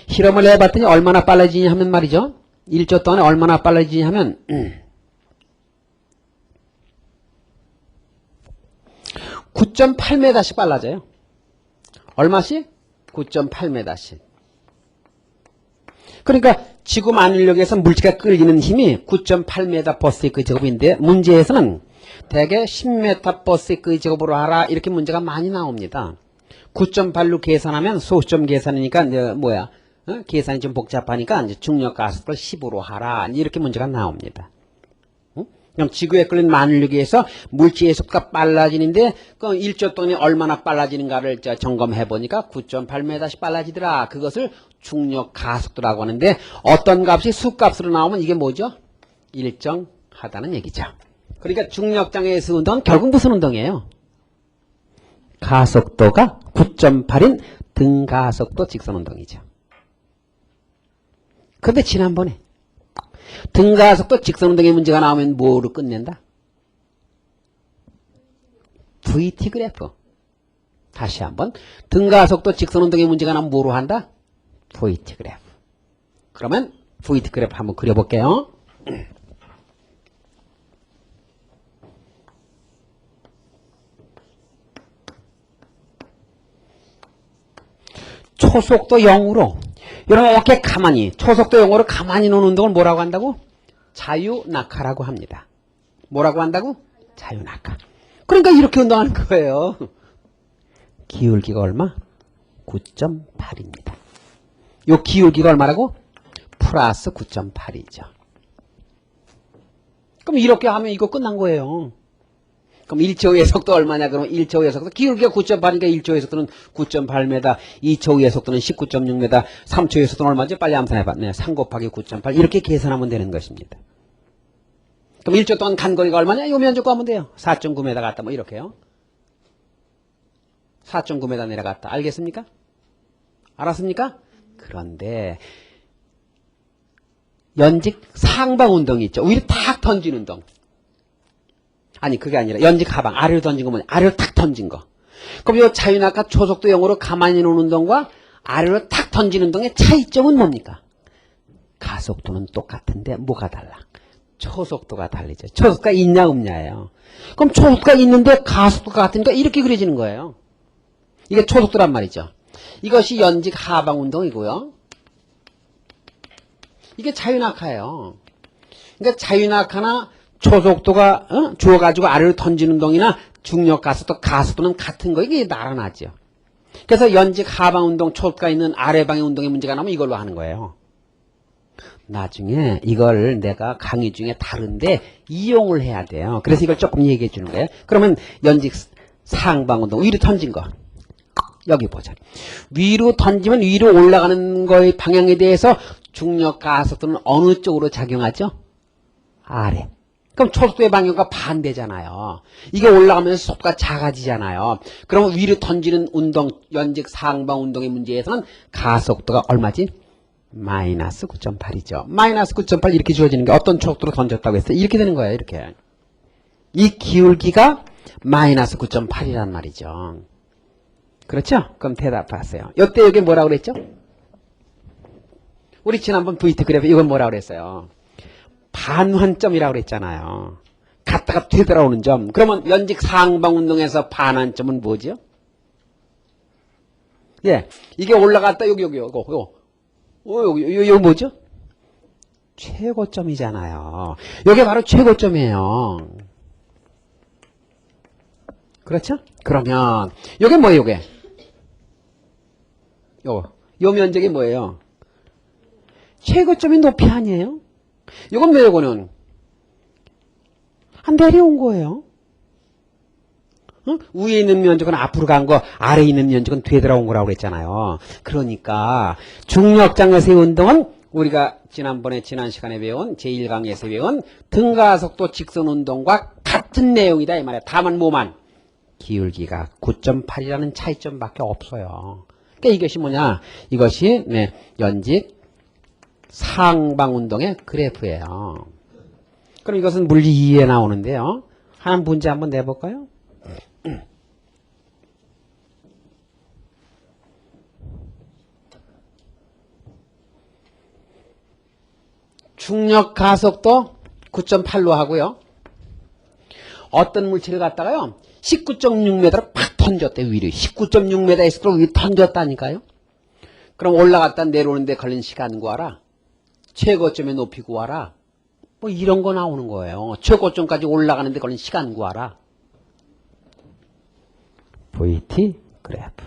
실험을 해봤더니 얼마나 빨라지냐 하면 말이죠. 1초 동안에 얼마나 빨라지냐 하면 9.8m씩 빨라져요. 얼마씩? 9.8m씩. 그러니까 지구 만울력에서 물체가 끌리는 힘이 9.8m/s 제곱인데 문제에서는 대개 10m/s 제곱으로 하라 이렇게 문제가 많이 나옵니다. 9.8로 계산하면 소수점 계산이니까 이제 계산이 좀 복잡하니까 이제 중력 가속도를 10으로 하라 이렇게 문제가 나옵니다. 그럼 지구에 끌린 만울력에 의해서 물질의 속도가 빨라지는데 그 1초 동안에 얼마나 빨라지는가를 점검해 보니까 9.8m씩 빨라지더라. 그것을 중력 가속도라고 하는데 어떤 값이 수값으로 나오면 이게 뭐죠? 일정하다는 얘기죠. 그러니까 중력장에서 운동은 결국 무슨 운동이에요? 가속도가 9.8인 등가속도 직선운동이죠. 그런데 지난번에 등가속도 직선운동의 문제가 나오면 뭐로 끝낸다? VT 그래프. 다시 한번 등가속도 직선운동의 문제가 나오면 뭐로 한다? VT 그래프. 그러면 VT 그래프 한번 그려볼게요. 초속도 0으로 이렇게 가만히 초속도 0으로 가만히 노는 운동을 뭐라고 한다고? 자유낙하라고 합니다. 뭐라고 한다고? 자유낙하. 그러니까 이렇게 운동하는 거예요. 기울기가 얼마? 9.8입니다. 요 기울기가 얼마라고? 플러스 9.8이죠. 그럼 이렇게 하면 이거 끝난 거예요. 그럼 1초의 속도 얼마냐? 그러면 1초의 속도 기울기가 9.8이니까 1초의 속도는 9.8m, 2초의 속도는 19.6m, 3초의 속도는 얼마죠? 빨리 암산해봐. 네, 3 곱하기 9.8 이렇게 계산하면 되는 것입니다. 그럼 1초 동안 간 거리가 얼마냐? 요 면적 구하면 돼요. 4.9m 갔다 뭐 이렇게요. 4.9m 내려갔다. 알겠습니까? 알았습니까? 그런데 연직 상방 운동이 있죠. 위로 탁 던진 운동. 아니 그게 아니라 연직 하방 아래로 던진 거 뭐냐? 아래로 탁 던진 거. 그럼 이 자유낙하 초속도 0으로 가만히 노는 운동과 아래로 탁 던지는 운동의 차이점은 뭡니까? 가속도는 똑같은데 뭐가 달라? 초속도가 달리죠. 초속도가 있냐 없냐예요. 그럼 초속도가 있는데 가속도가 같으니까 이렇게 그려지는 거예요. 이게 초속도란 말이죠. 이것이 연직 하방 운동이고요. 이게 자유낙하예요. 그러니까 자유낙하나 초속도가 주어가지고 아래로 던지는 운동이나 중력 가속도는 같은 거 이게 나란하죠. 그래서 연직 하방 운동 초속도가 있는 아래방의 운동의 문제가 나오면 이걸로 하는 거예요. 나중에 이걸 내가 강의 중에 다른데 이용을 해야 돼요. 그래서 이걸 조금 얘기해 주는 거예요. 그러면 연직 상방 운동 위로 던진 거 여기 보자. 위로 던지면 위로 올라가는 거의 방향에 대해서 중력 가속도는 어느 쪽으로 작용하죠? 아래. 그럼 초속도의 방향과 반대잖아요. 이게 올라가면서 속도가 작아지잖아요. 그럼 위로 던지는 운동, 연직 상방 운동의 문제에서는 가속도가 얼마지? 마이너스 9.8이죠. 마이너스 9.8 이렇게 주어지는 게 어떤 초속도로 던졌다고 했어요? 이렇게 되는 거예요. 이렇게. 이 기울기가 마이너스 9.8이란 말이죠. 그렇죠? 그럼 대답하세요. 이때 여기 뭐라고 그랬죠? 우리 지난번 VT 그래프 이건 뭐라고 그랬어요? 반환점이라고 그랬잖아요. 갔다가 되돌아오는 점. 그러면 연직 상방 운동에서 반환점은 뭐죠? 예, 이게 올라갔다 여기 뭐죠? 최고점이잖아요. 이게 바로 최고점이에요. 그렇죠? 그러면 이게 뭐예요, 이게? 요 면적이 뭐예요? 최고점이 높이 아니에요? 이건 왜 이거는? 내려온 거예요. 응? 위에 있는 면적은 앞으로 간 거, 아래에 있는 면적은 되돌아온 거라고 그랬잖아요. 그러니까 중력장에서의 운동은 우리가 지난번에 지난 시간에 배운 제1강에서 배운 등가속도 직선 운동과 같은 내용이다 이 말이야. 다만 뭐만? 기울기가 9.8이라는 차이점밖에 없어요. 그러니까 이것이 뭐냐? 이것이 연직 상방 운동의 그래프예요. 그럼 이것은 물리 2에 나오는데요. 하나 문제 한번 내볼까요? 중력 가속도 9.8로 하고요. 어떤 물체를 갖다가요. 19.6m로 팍 던졌대, 위로. 19.6m에서 위로 던졌다니까요. 그럼 올라갔다 내려오는데 걸린 시간 구하라. 최고점의 높이 구하라. 뭐 이런 거 나오는 거예요. 최고점까지 올라가는데 걸린 시간 구하라. VT 그래프.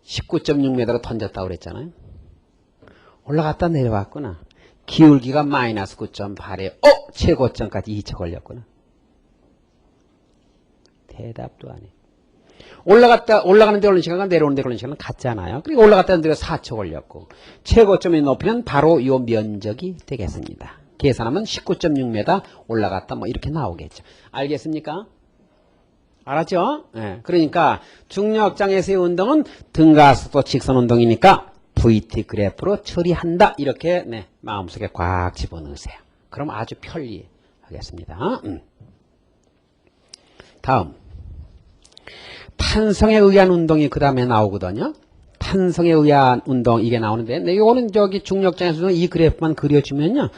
19.6m로 던졌다고 그랬잖아요. 올라갔다 내려왔구나. 기울기가 마이너스 9.8에 최고점까지 2초 걸렸구나. 대답도 안 해. 올라가는데 걸린 시간과 내려오는데 걸린 시간은 같잖아요. 그리고 올라갔다 내려 4초 걸렸고 최고점의 높이는 바로 이 면적이 되겠습니다. 계산하면 19.6m 올라갔다 뭐 이렇게 나오겠죠. 알겠습니까? 알았죠? 네. 그러니까 중력장에서의 운동은 등가속도 직선 운동이니까 VT 그래프로 처리한다. 이렇게 마음속에 꽉 집어넣으세요. 그럼 아주 편리하겠습니다. 다음 탄성에 의한 운동이 그 다음에 나오거든요. 탄성에 의한 운동 이게 나오는데 이거는 저기 중력장에서 이 그래프만 그려주면요.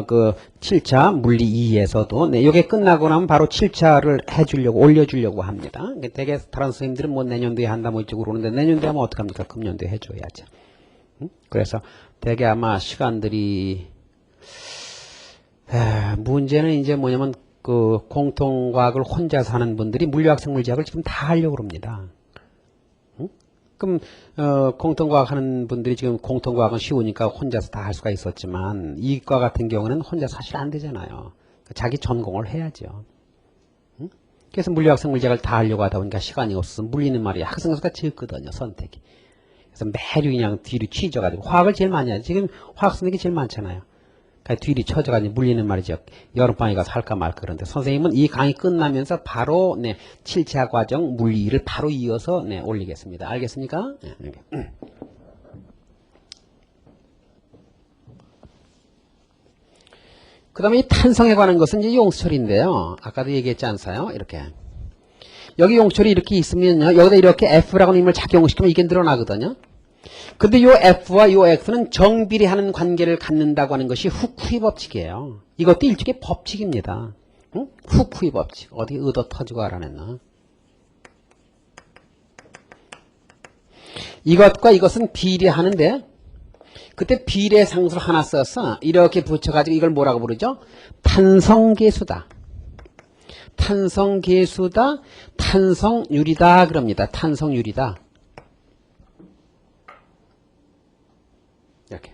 그 7차 물리 2에서도 이게 끝나고 나면 바로 7차를 해주려고 올려주려고 합니다. 되게 다른 선생님들은 뭐 내년도에 한다 뭐 이쪽으로 오는데 내년도에 하면 어떡합니까? 금년도에 해줘야죠. 그래서 되게 아마 시간들이 문제는 이제 뭐냐면 그 공통과학을 혼자서 하는 분들이 물리학생 물리학을 지금 다 하려고 합니다. 그럼 공통과학 하는 분들이 지금 공통과학은 쉬우니까 혼자서 다 할 수가 있었지만 이과 같은 경우는 혼자 사실 안 되잖아요. 자기 전공을 해야죠. 그래서 물리학생 물리학을 다 하려고 하다 보니까 시간이 없어서 물리는 말이 학생 수가 적거든요. 선택이. 그래서 매일 그냥 뒤로 치져가지고 화학을 제일 많이 하죠. 지금 화학 선생님이 제일 많잖아요. 그러니까 뒤로 쳐져가지고 물리는 말이죠. 여름방에 가서 할까 말까 그런데 선생님은 이 강의 끝나면서 바로 7차 과정 물리 2를 바로 이어서 올리겠습니다. 알겠습니까? 그 다음에 이 탄성에 관한 것은 이제 용수철인데요. 아까도 얘기했지 않아요? 이렇게. 여기 용철이 이렇게 있으면요. 여기다 이렇게 F라고 힘을 작용시키면 이게 늘어나거든요. 근데 요 F와 요 X는 정비례하는 관계를 갖는다고 하는 것이 후쿠이 법칙이에요. 이것도 일종의 법칙입니다. 응? 후쿠이 법칙. 어디 의도 터지고 알아냈나? 이것과 이것은 비례하는데 그때 비례 상수를 하나 써서 이렇게 붙여가지고 이걸 뭐라고 부르죠? 탄성계수다. 탄성계수다. 탄성율이다. 그럽니다. 탄성율이다. 이렇게.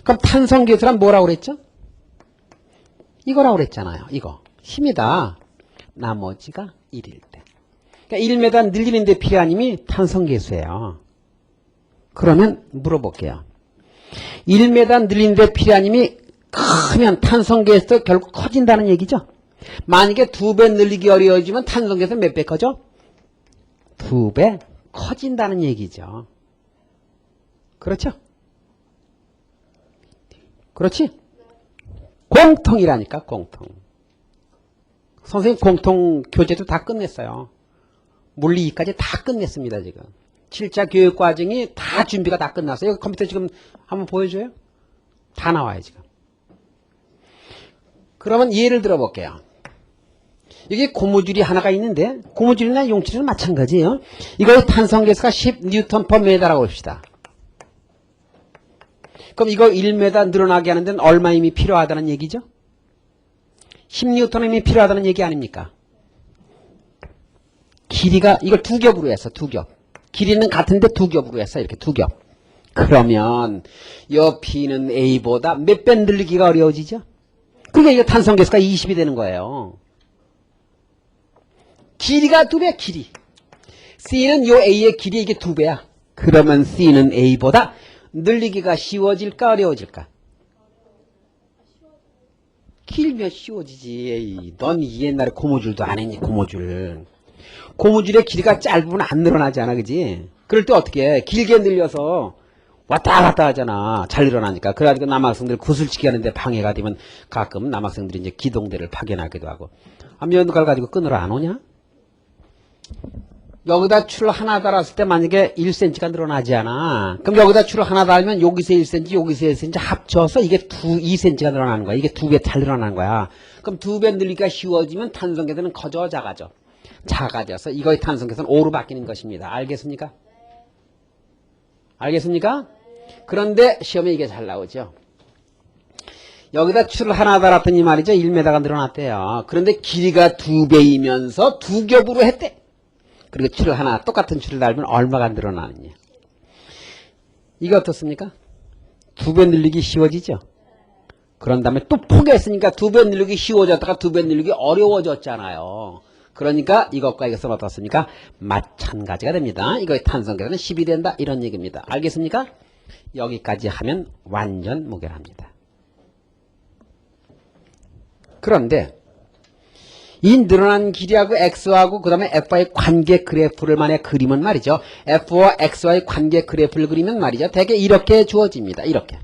그럼 탄성계수란 뭐라고 그랬죠? 이거라고 그랬잖아요. 이거. 힘이다. 나머지가 1일 때. 그러니까 1m 늘리는데 필요한 힘이 탄성계수예요. 그러면 물어볼게요. 1m 늘리는데 필요한 힘이 크면 탄성계수도 결국 커진다는 얘기죠. 만약에 2배 늘리기 어려워지면 탄성계수 몇 배 커져? 2배 커진다는 얘기죠. 그렇죠? 그렇지? 공통이라니까, 공통. 선생님 공통 교재도 다 끝냈어요. 물리 2까지 다 끝냈습니다, 지금. 7차 교육 과정이 다 준비가 다 끝났어요. 여기 컴퓨터 지금 한번 보여줘요? 다 나와요, 지금. 그러면 예를 들어 볼게요. 여기 고무줄이 하나가 있는데, 고무줄이나 용줄이는 마찬가지예요. 이거의 탄성계수가 10N/m라고 봅시다. 그럼 이거 1m 늘어나게 하는 데는 얼마 힘이 필요하다는 얘기죠? 10N 힘이 필요하다는 얘기 아닙니까? 길이가 이걸 두 겹으로 했어. 두 겹. 길이는 같은데 두 겹으로 했어. 이렇게 두 겹. 그러면 여 B는 A보다 몇 배 늘리기가 어려워지죠? 그러니까 이거 탄성계수가 20이 되는 거예요. 길이가 두 배, 길이. C는 요 A의 길이 이게 두 배야. 그러면 C는 A보다 늘리기가 쉬워질까 어려워질까? 길면 쉬워지지. 에이, 넌 옛날에 고무줄도 안 했니? 고무줄. 고무줄의 길이가 짧으면 안 늘어나잖아, 그지? 그럴 때 어떻게 해? 길게 늘려서 왔다 갔다 하잖아. 잘 늘어나니까. 그래가지고 남학생들 구슬치기 하는데 방해가 되면 가끔 남학생들이 이제 기동대를 파견하기도 하고. 면도칼 가지고 끊으러 안 오냐? 여기다 줄 하나 달았을 때 만약에 1cm가 늘어나지 않아. 그럼 여기다 줄 하나 달면 여기서 1cm, 여기서 1cm 합쳐서 이게 2cm가 늘어나는 거야. 이게 두 배 잘 늘어나는 거야. 그럼 두 배 늘리기가 쉬워지면 탄성계수는 커져, 작아져? 작아져서 이거의 탄성계수는 5로 바뀌는 것입니다. 알겠습니까? 알겠습니까? 그런데 시험에 이게 잘 나오죠. 여기다 줄 하나 달았더니 말이죠. 1m가 늘어났대요. 그런데 길이가 2배이면서 두 겹으로 했대. 그리고 줄 하나, 똑같은 줄을 달면 얼마가 늘어나느냐. 이거 어떻습니까? 두 배 늘리기 쉬워지죠? 그런 다음에 또 포기했으니까 두 배 늘리기 쉬워졌다가 두 배 늘리기 어려워졌잖아요. 그러니까 이것과 이것은 어떻습니까? 마찬가지가 됩니다. 이거의 탄성계수는 10이 된다. 이런 얘기입니다. 알겠습니까? 여기까지 하면 완전 무결합니다. 그런데 이 늘어난 길이하고 x하고 그 다음에 f와의 관계 그래프를 만약 그리면 말이죠. f와 x와의 관계 그래프를 그리면 말이죠. 대개 이렇게 주어집니다. 이렇게.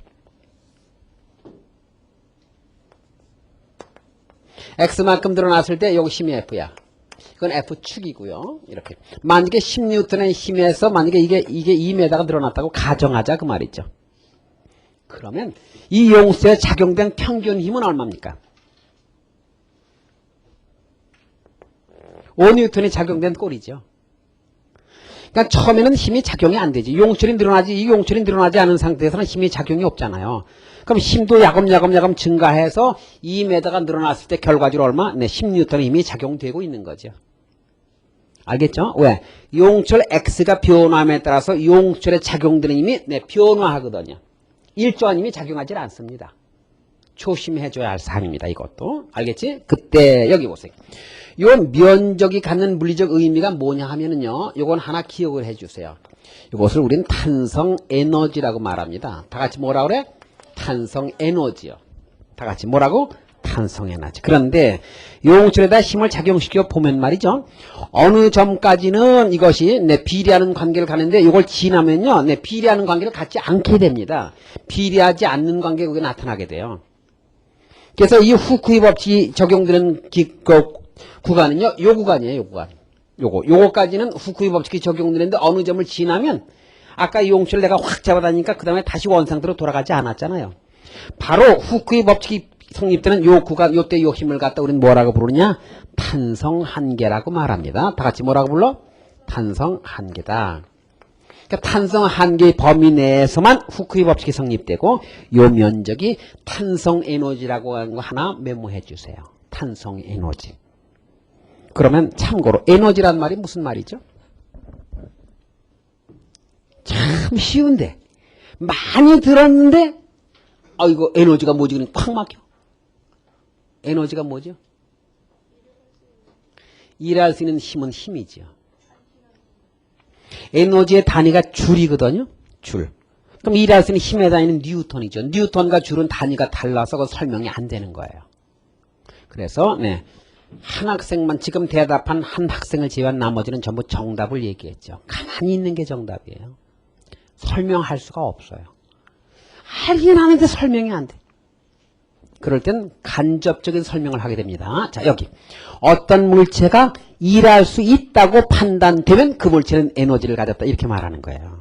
x만큼 늘어났을 때 여기 힘이 f야. 이건 f축이고요. 이렇게. 만약에 10N의 힘에서 만약에 이게 2m가 늘어났다고 가정하자 그 말이죠. 그러면 이 용수에 작용된 평균 힘은 얼마입니까? 5N이 작용된 꼴이죠. 그러니까 처음에는 힘이 작용이 안 되지. 용출이 늘어나지. 이 용출이 늘어나지 않은 상태에서는 힘이 작용이 없잖아요. 그럼 힘도 야금야금 증가해서 2m가 늘어났을 때 결과적으로 얼마? 네, 10N의 힘이 작용되고 있는 거죠. 알겠죠? 왜? 용출 X가 변화함에 따라서 용출에 작용되는 힘이 네, 변화하거든요. 일조한 힘이 작용하지 않습니다. 조심해줘야 할 사항입니다. 이것도. 알겠지? 그때 여기 보세요. 요 면적이 갖는 물리적 의미가 뭐냐 하면은요. 요건 하나 기억을 해주세요. 이것을 우리는 탄성 에너지라고 말합니다. 다 같이 뭐라 그래? 탄성 에너지요. 다 같이 뭐라고? 탄성 에너지. 그런데 용출에다 힘을 작용시켜 보면 말이죠. 어느 점까지는 이것이 네, 비례하는 관계를 가는데 이걸 지나면요. 네, 비례하는 관계를 갖지 않게 됩니다. 비례하지 않는 관계가 여기 나타나게 돼요. 그래서 이 후쿠이 법칙이 적용되는 구간은요. 요 구간이에요. 요 구간. 요거까지는 후쿠이 법칙이 적용되는데 어느 점을 지나면 아까 이 용출을 내가 확 잡아다니까 그 다음에 다시 원상태로 돌아가지 않았잖아요. 바로 후쿠이 법칙이 성립되는 요 구간, 요때 요 힘을 갖다 우리는 뭐라고 부르냐? 탄성 한계라고 말합니다. 다 같이 뭐라고 불러? 탄성 한계다. 그러니까 탄성 한계의 범위 내에서만 후쿠이 법칙이 성립되고 요 면적이 탄성 에너지라고 하는 거 하나 메모해 주세요. 탄성 에너지. 그러면 참고로 에너지란 말이 무슨 말이죠? 참 쉬운데 많이 들었는데 이거 에너지가 뭐지? 그냥 콱 막혀. 에너지가 뭐죠? 일할 수 있는 힘은 힘이죠. 에너지의 단위가 줄이거든요. 줄. 그럼 일할 수 있는 힘의 단위는 뉴턴이죠. 뉴턴과 줄은 단위가 달라서 그 설명이 안 되는 거예요. 그래서 네, 한 학생만 지금 대답한 한 학생을 제외한 나머지는 전부 정답을 얘기했죠. 가만히 있는 게 정답이에요. 설명할 수가 없어요. 알긴 하는데 설명이 안 돼. 그럴 땐 간접적인 설명을 하게 됩니다. 자, 여기 어떤 물체가 일할 수 있다고 판단되면 그 물체는 에너지를 가졌다 이렇게 말하는 거예요.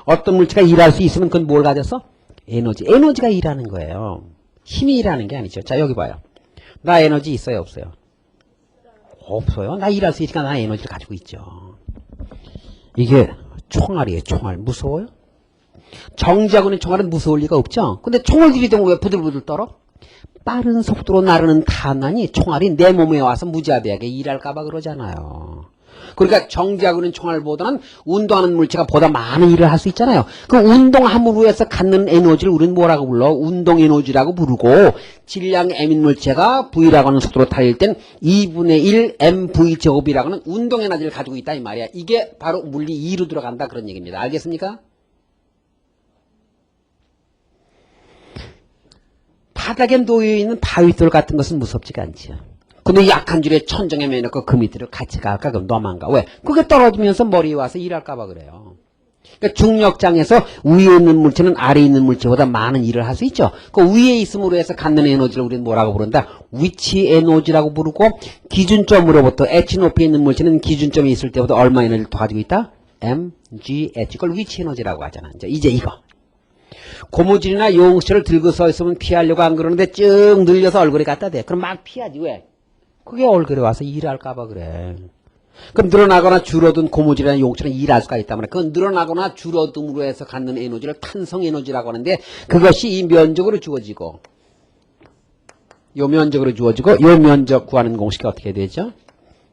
어떤 물체가 일할 수 있으면 그건 뭘 가졌어? 에너지. 에너지가 일하는 거예요. 힘이 일하는 게 아니죠. 자, 여기 봐요. 나 에너지 있어요? 없어요? 없어요. 나 일할 수 있으니까 나 에너지를 가지고 있죠. 이게 총알이에요. 총알. 무서워요? 정지하고 있는 총알은 무서울 리가 없죠. 근데 총을 들이대면 왜 부들부들 떨어? 빠른 속도로 나르는 탄환이 총알이 내 몸에 와서 무자비하게 일할까봐 그러잖아요. 그러니까 정지하고 있는 총알보다는 운동하는 물체가 보다 많은 일을 할 수 있잖아요. 그 운동함으로 해서 갖는 에너지를 우리는 뭐라고 불러? 운동 에너지라고 부르고, 질량 M인 물체가 V라고 하는 속도로 달릴 땐 2분의 1 mv 제곱이라고 하는 운동 에너지를 가지고 있다 이 말이야. 이게 바로 물리 2로 들어간다 그런 얘기입니다. 알겠습니까? 바닥에 놓여있는 바위돌 같은 것은 무섭지가 않지요. 근데 약한 줄에 천정에 매놓고 그 밑으로 같이 갈까? 그럼 너만 가. 왜? 그게 떨어지면서 머리에 와서 일할까봐 그래요. 그러니까 중력장에서 위에 있는 물체는 아래에 있는 물체보다 많은 일을 할 수 있죠. 그 위에 있음으로 해서 갖는 에너지를 우리는 뭐라고 부른다? 위치 에너지라고 부르고, 기준점으로부터 H 높이에 있는 물체는 기준점이 있을 때보다 얼마 에너지를 더 가지고 있다? mgh. 그걸 위치 에너지라고 하잖아. 이제 이거. 고무줄이나 용수를 들고 서 있으면 피하려고 안 그러는데 쭉 늘려서 얼굴에 갖다 대. 그럼 막 피하지. 왜? 그게 얼굴에 와서 일할까봐 그래. 그럼 늘어나거나 줄어든 고무줄이나 용처럼 일할 수가 있단 말이야. 그건 늘어나거나 줄어듦으로 해서 갖는 에너지를 탄성 에너지라고 하는데, 그것이 이 면적으로 주어지고, 요 면적으로 주어지고, 요 면적 구하는 공식이 어떻게 되죠?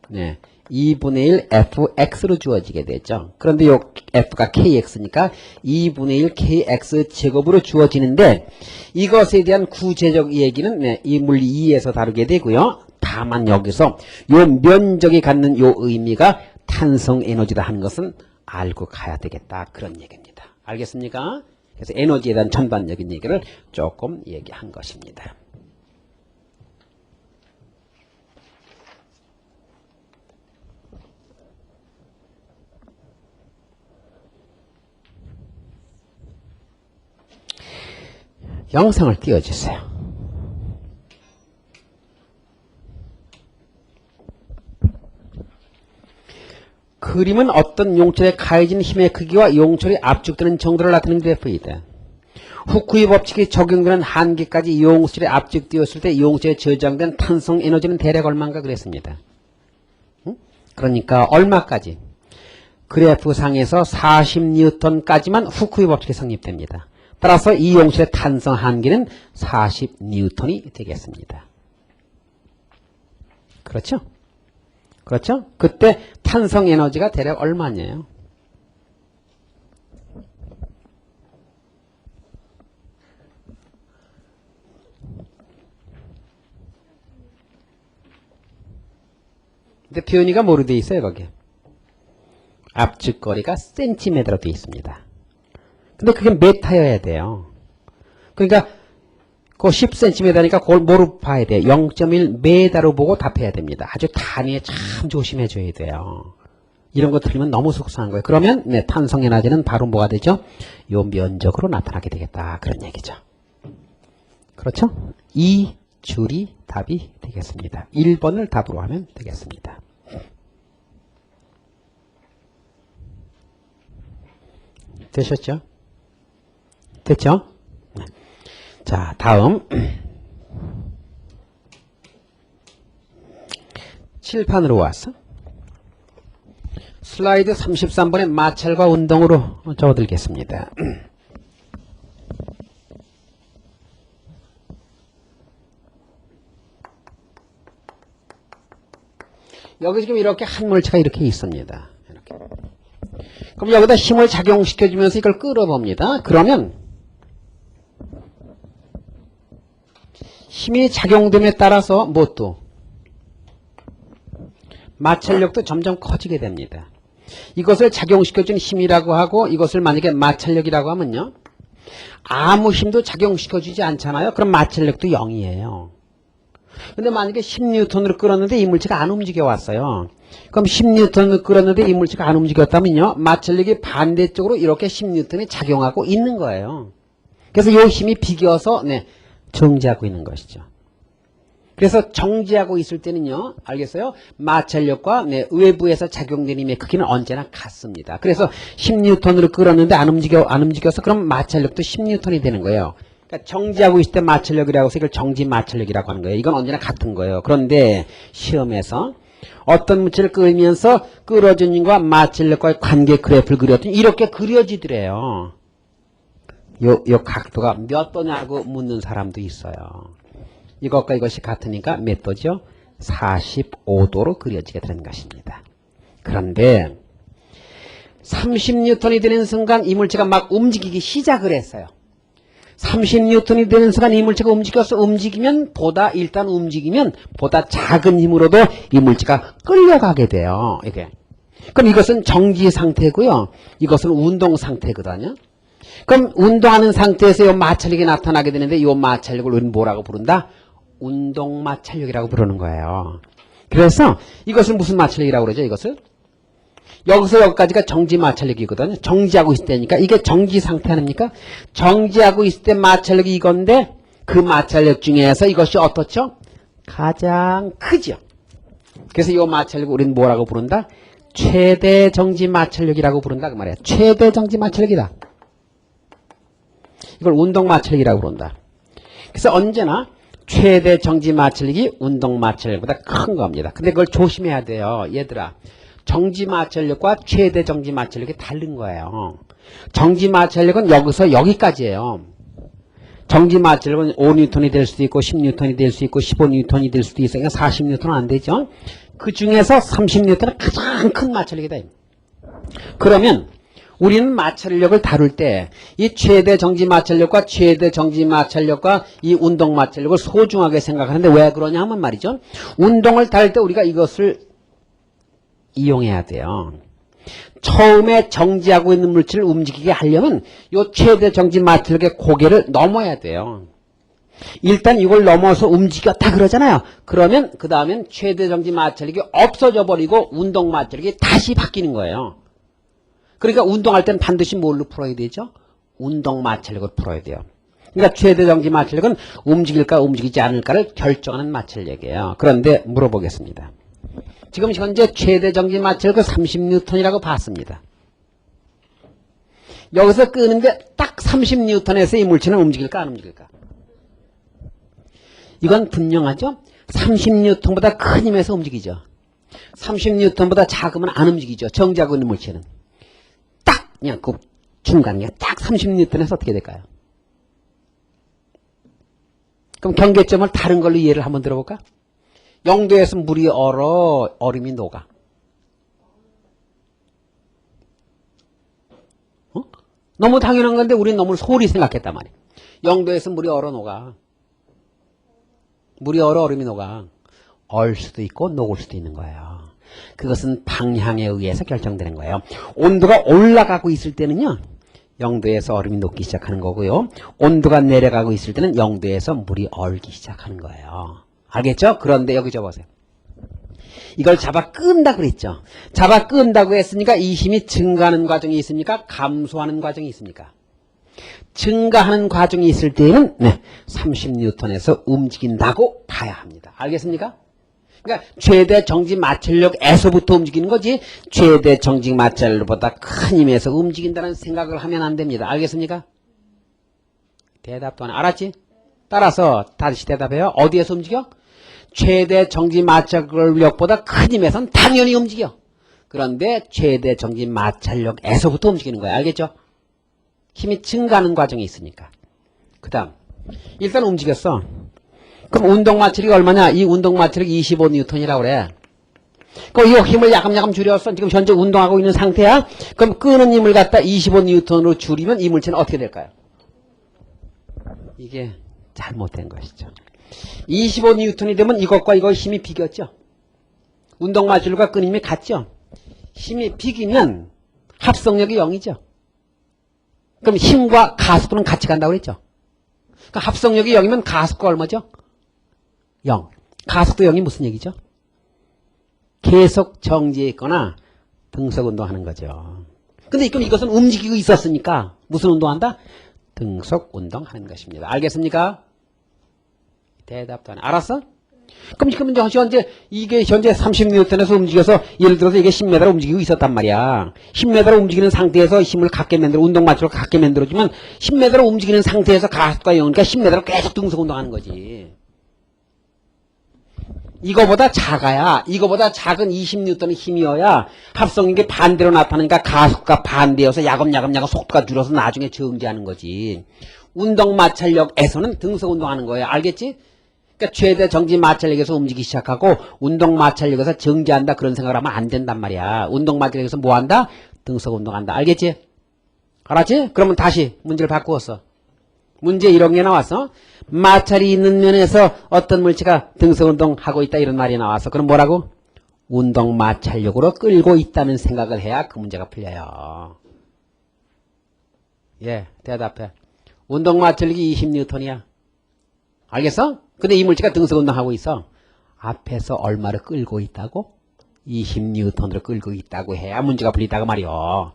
네. 2분의 1 fx로 주어지게 되죠. 그런데 요 f가 kx니까 2분의 1 kx 제곱으로 주어지는데, 이것에 대한 구체적 얘기는 네, 이 물리 2에서 다루게 되고요. 다만 여기서 요 면적이 갖는 요 의미가 탄성 에너지다 하는 것은 알고 가야 되겠다 그런 얘기입니다. 알겠습니까? 그래서 에너지에 대한 전반적인 얘기를 조금 얘기한 것입니다. 영상을 띄워주세요. 그림은 어떤 용철에 가해진 힘의 크기와 용철이 압축되는 정도를 나타내는 그래프이다. 후쿠이 법칙이 적용되는 한계까지 용철에 압축되었을 때 용철에 저장된 탄성 에너지는 대략 얼마인가 그랬습니다. 그러니까 얼마까지? 그래프상에서 40N까지만 후쿠이 법칙이 성립됩니다. 따라서 이 용철의 탄성 한계는 40N이 되겠습니다. 그렇죠? 그렇죠? 그때 탄성 에너지가 대략 얼마냐요? 근데 표현이가 뭐로 되어 있어요, 거기에? 압축거리가 센티미터로 되어 있습니다. 근데 그게 메타여야 돼요. 그러니까 그 10cm니까 그걸 뭐로 봐야 돼요? 0.1m로 보고 답해야 됩니다. 아주 단위에 참 조심해줘야 돼요. 이런 거 틀리면 너무 속상한 거예요. 그러면 네, 탄성 에너지는 바로 뭐가 되죠? 요 면적으로 나타나게 되겠다. 그런 얘기죠. 그렇죠? 이 줄이 답이 되겠습니다. 1번을 답으로 하면 되겠습니다. 되셨죠? 됐죠? 자, 다음 칠판으로 와서 슬라이드 33번의 마찰과 운동으로 적어드리겠습니다. 여기 지금 이렇게 한 물체가 이렇게 있습니다. 이렇게. 그럼 여기다 힘을 작용시켜주면서 이걸 끌어봅니다. 그러면 힘이 작용됨에 따라서 무엇도 마찰력도 점점 커지게 됩니다. 이것을 작용시켜준 힘이라고 하고 이것을 만약에 마찰력이라고 하면요. 아무 힘도 작용시켜주지 않잖아요. 그럼 마찰력도 0이에요. 근데 만약에 10N으로 끌었는데 이 물체가 안 움직여 왔어요. 그럼 10N을 끌었는데 이 물체가 안 움직였다면요. 마찰력이 반대쪽으로 이렇게 10N이 작용하고 있는 거예요. 그래서 이 힘이 비겨서 네, 정지하고 있는 것이죠. 그래서 정지하고 있을 때는요, 알겠어요? 마찰력과 네, 외부에서 작용된 힘의 크기는 언제나 같습니다. 그래서 10N으로 끌었는데 안 움직여서 그럼 마찰력도 10N이 되는 거예요. 그러니까 정지하고 있을 때 마찰력이라고 해서 이걸 정지 마찰력이라고 하는 거예요. 이건 언제나 같은 거예요. 그런데 시험에서 어떤 물체를 끌면서 끌어준 힘과 마찰력과의 관계 그래프를 그렸더니 이렇게 그려지더래요. 요 각도가 몇 도냐고 묻는 사람도 있어요. 이것과 이것이 같으니까 몇 도죠? 45도로 그려지게 되는 것입니다. 그런데 30뉴턴이 되는 순간 이 물체가 막 움직이기 시작을 했어요. 30뉴턴이 되는 순간 이 물체가 움직이면 보다 작은 힘으로도 이 물체가 끌려가게 돼요. 이게. 그럼 이것은 정지 상태고요. 이것은 운동 상태거든요. 그럼 운동하는 상태에서 이 마찰력이 나타나게 되는데 이 마찰력을 우리는 뭐라고 부른다? 운동 마찰력이라고 부르는 거예요. 그래서 이것을 무슨 마찰력이라고 그러죠? 이것을? 여기서 여기까지가 정지 마찰력이거든요. 정지하고 있을 때니까 이게 정지 상태 아닙니까? 정지하고 있을 때 마찰력이 이건데 그 마찰력 중에서 이것이 어떻죠? 가장 크죠. 그래서 이 마찰력을 우리는 뭐라고 부른다? 최대 정지 마찰력이라고 부른다 그 말이야. 최대 정지 마찰력이다. 이걸 운동 마찰력이라고 부른다. 그래서 언제나 최대 정지 마찰력이 운동 마찰력보다 큰 겁니다. 근데 그걸 조심해야 돼요. 얘들아. 정지 마찰력과 최대 정지 마찰력이 다른 거예요. 정지 마찰력은 여기서 여기까지예요. 정지 마찰력은 5뉴턴이 될 수도 있고 10뉴턴이 될 수 있고 15뉴턴이 될 수도 있으니까 40뉴턴은 안 되죠. 그 중에서 30뉴턴은 가장 큰 마찰력이다. 그러면 우리는 마찰력을 다룰 때 이 최대 정지 마찰력과 최대 정지 마찰력과 이 운동 마찰력을 소중하게 생각하는데 왜 그러냐 하면 말이죠. 운동을 다룰 때 우리가 이것을 이용해야 돼요. 처음에 정지하고 있는 물질을 움직이게 하려면 이 최대 정지 마찰력의 고개를 넘어야 돼요. 일단 이걸 넘어서 움직였다 그러잖아요. 그러면 그 다음엔 최대 정지 마찰력이 없어져 버리고 운동 마찰력이 다시 바뀌는 거예요. 그러니까 운동할 때는 반드시 뭘로 풀어야 되죠? 운동 마찰력을 풀어야 돼요. 그러니까 최대 정지 마찰력은 움직일까 움직이지 않을까를 결정하는 마찰력이에요. 그런데 물어보겠습니다. 지금 현재 최대 정지 마찰력은 30뉴턴이라고 봤습니다. 여기서 끄는데 딱 30뉴턴에서 이 물체는 움직일까 안 움직일까? 이건 분명하죠? 30뉴턴보다 큰 힘에서 움직이죠. 30뉴턴보다 작으면 안 움직이죠. 정지하고 있는 물체는. 딱 그냥 그 중간에 딱 30뉴턴에서 어떻게 될까요? 그럼 경계점을 다른 걸로 이해를 한번 들어볼까? 0도에서 물이 얼어 얼음이 녹아. 너무 당연한 건데 우리는 너무 소홀히 생각했단 말이야. 0도에서 물이 얼어 녹아. 물이 얼어 얼음이 녹아. 얼 수도 있고 녹을 수도 있는 거예요. 그것은 방향에 의해서 결정되는 거예요. 온도가 올라가고 있을 때는요. 0도에서 얼음이 녹기 시작하는 거고요. 온도가 내려가고 있을 때는 0도에서 물이 얼기 시작하는 거예요. 알겠죠? 그런데 여기 저 보세요. 이걸 잡아 끈다 그랬죠. 잡아 끈다고 했으니까 이 힘이 증가하는 과정이 있습니까? 감소하는 과정이 있습니까? 증가하는 과정이 있을 때는 30뉴턴에서 움직인다고 봐야 합니다. 알겠습니까? 그러니까 최대 정지 마찰력에서부터 움직이는 거지 최대 정지 마찰력보다 큰 힘에서 움직인다는 생각을 하면 안 됩니다. 알겠습니까? 대답도 안 해. 알았지? 따라서 다시 대답해요. 어디에서 움직여? 최대 정지 마찰력보다 큰 힘에선 당연히 움직여. 그런데 최대 정지 마찰력에서부터 움직이는 거야. 알겠죠? 힘이 증가하는 과정이 있으니까. 그 다음 일단 움직였어. 그럼 운동 마찰력이 얼마냐? 이 운동 마찰력이 25뉴턴이라고 그래. 그럼 이 힘을 야금야금 줄였어. 지금 현재 운동하고 있는 상태야. 그럼 끄는 힘을 갖다 25뉴턴으로 줄이면 이 물체는 어떻게 될까요? 이게 잘못된 것이죠. 25뉴턴이 되면 이것과 이거 힘이 비겼죠. 운동 마찰력과 끄는 힘이 같죠. 힘이 비기면 합성력이 0이죠. 그럼 힘과 가속도는 같이 간다고 그랬죠. 그러니까 합성력이 0이면 가속도가 얼마죠? 0. 가속도 0이 무슨 얘기죠? 계속 정지해 있거나 등속 운동하는 거죠. 근데 그럼 이것은 움직이고 있었으니까 무슨 운동한다? 등속 운동하는 것입니다. 알겠습니까? 대답도 안 해. 알았어? 그럼 현재 이게 현재 30뉴턴에서 움직여서 예를 들어서 이게 10m로 움직이고 있었단 말이야. 10m로 움직이는 상태에서 힘을 갖게 만들어 운동 마찰을 갖게 만들어주면 10m로 움직이는 상태에서 가속도가 0이니까 10m로 계속 등속 운동하는 거지. 이거보다 작아야, 이거보다 작은 20N의 힘이어야 합성력이 반대로 나타나니까 가속과 반대여서 야금야금 속도가 줄어서 나중에 정지하는 거지. 운동 마찰력에서는 등속 운동하는 거예요. 알겠지? 그러니까 최대 정지 마찰력에서 움직이기 시작하고 운동 마찰력에서 정지한다 그런 생각을 하면 안 된단 말이야. 운동 마찰력에서 뭐 한다? 등속 운동한다. 알겠지? 알았지? 그러면 다시 문제를 바꾸었어. 문제 이런 게 나왔어. 마찰이 있는 면에서 어떤 물체가 등속 운동하고 있다 이런 말이 나와서 그럼 뭐라고? 운동 마찰력으로 끌고 있다는 생각을 해야 그 문제가 풀려요. 예, 대답해. 운동 마찰력이 20N이야. 알겠어? 근데 이 물체가 등속 운동하고 있어. 앞에서 얼마를 끌고 있다고? 20N으로 끌고 있다고 해야 문제가 풀리다고 말이요.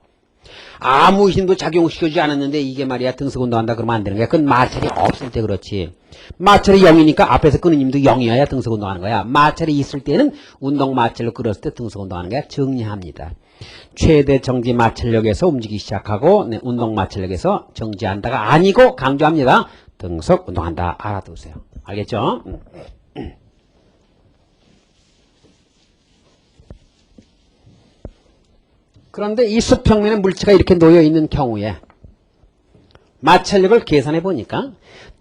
아무 힘도 작용시켜주지 않았는데 이게 말이야 등속 운동한다 그러면 안 되는 거야. 그건 마찰이 없을 때 그렇지. 마찰이 0이니까 앞에서 끄는 힘도 0이어야 등속 운동하는 거야. 마찰이 있을 때는 운동 마찰로 끌었을 때 등속 운동하는 거야. 정리합니다. 최대 정지 마찰력에서 움직이기 시작하고 운동 마찰력에서 정지한다가 아니고 강조합니다. 등속 운동한다. 알아두세요. 알겠죠? 그런데 이 수평면에 물체가 이렇게 놓여 있는 경우에 마찰력을 계산해 보니까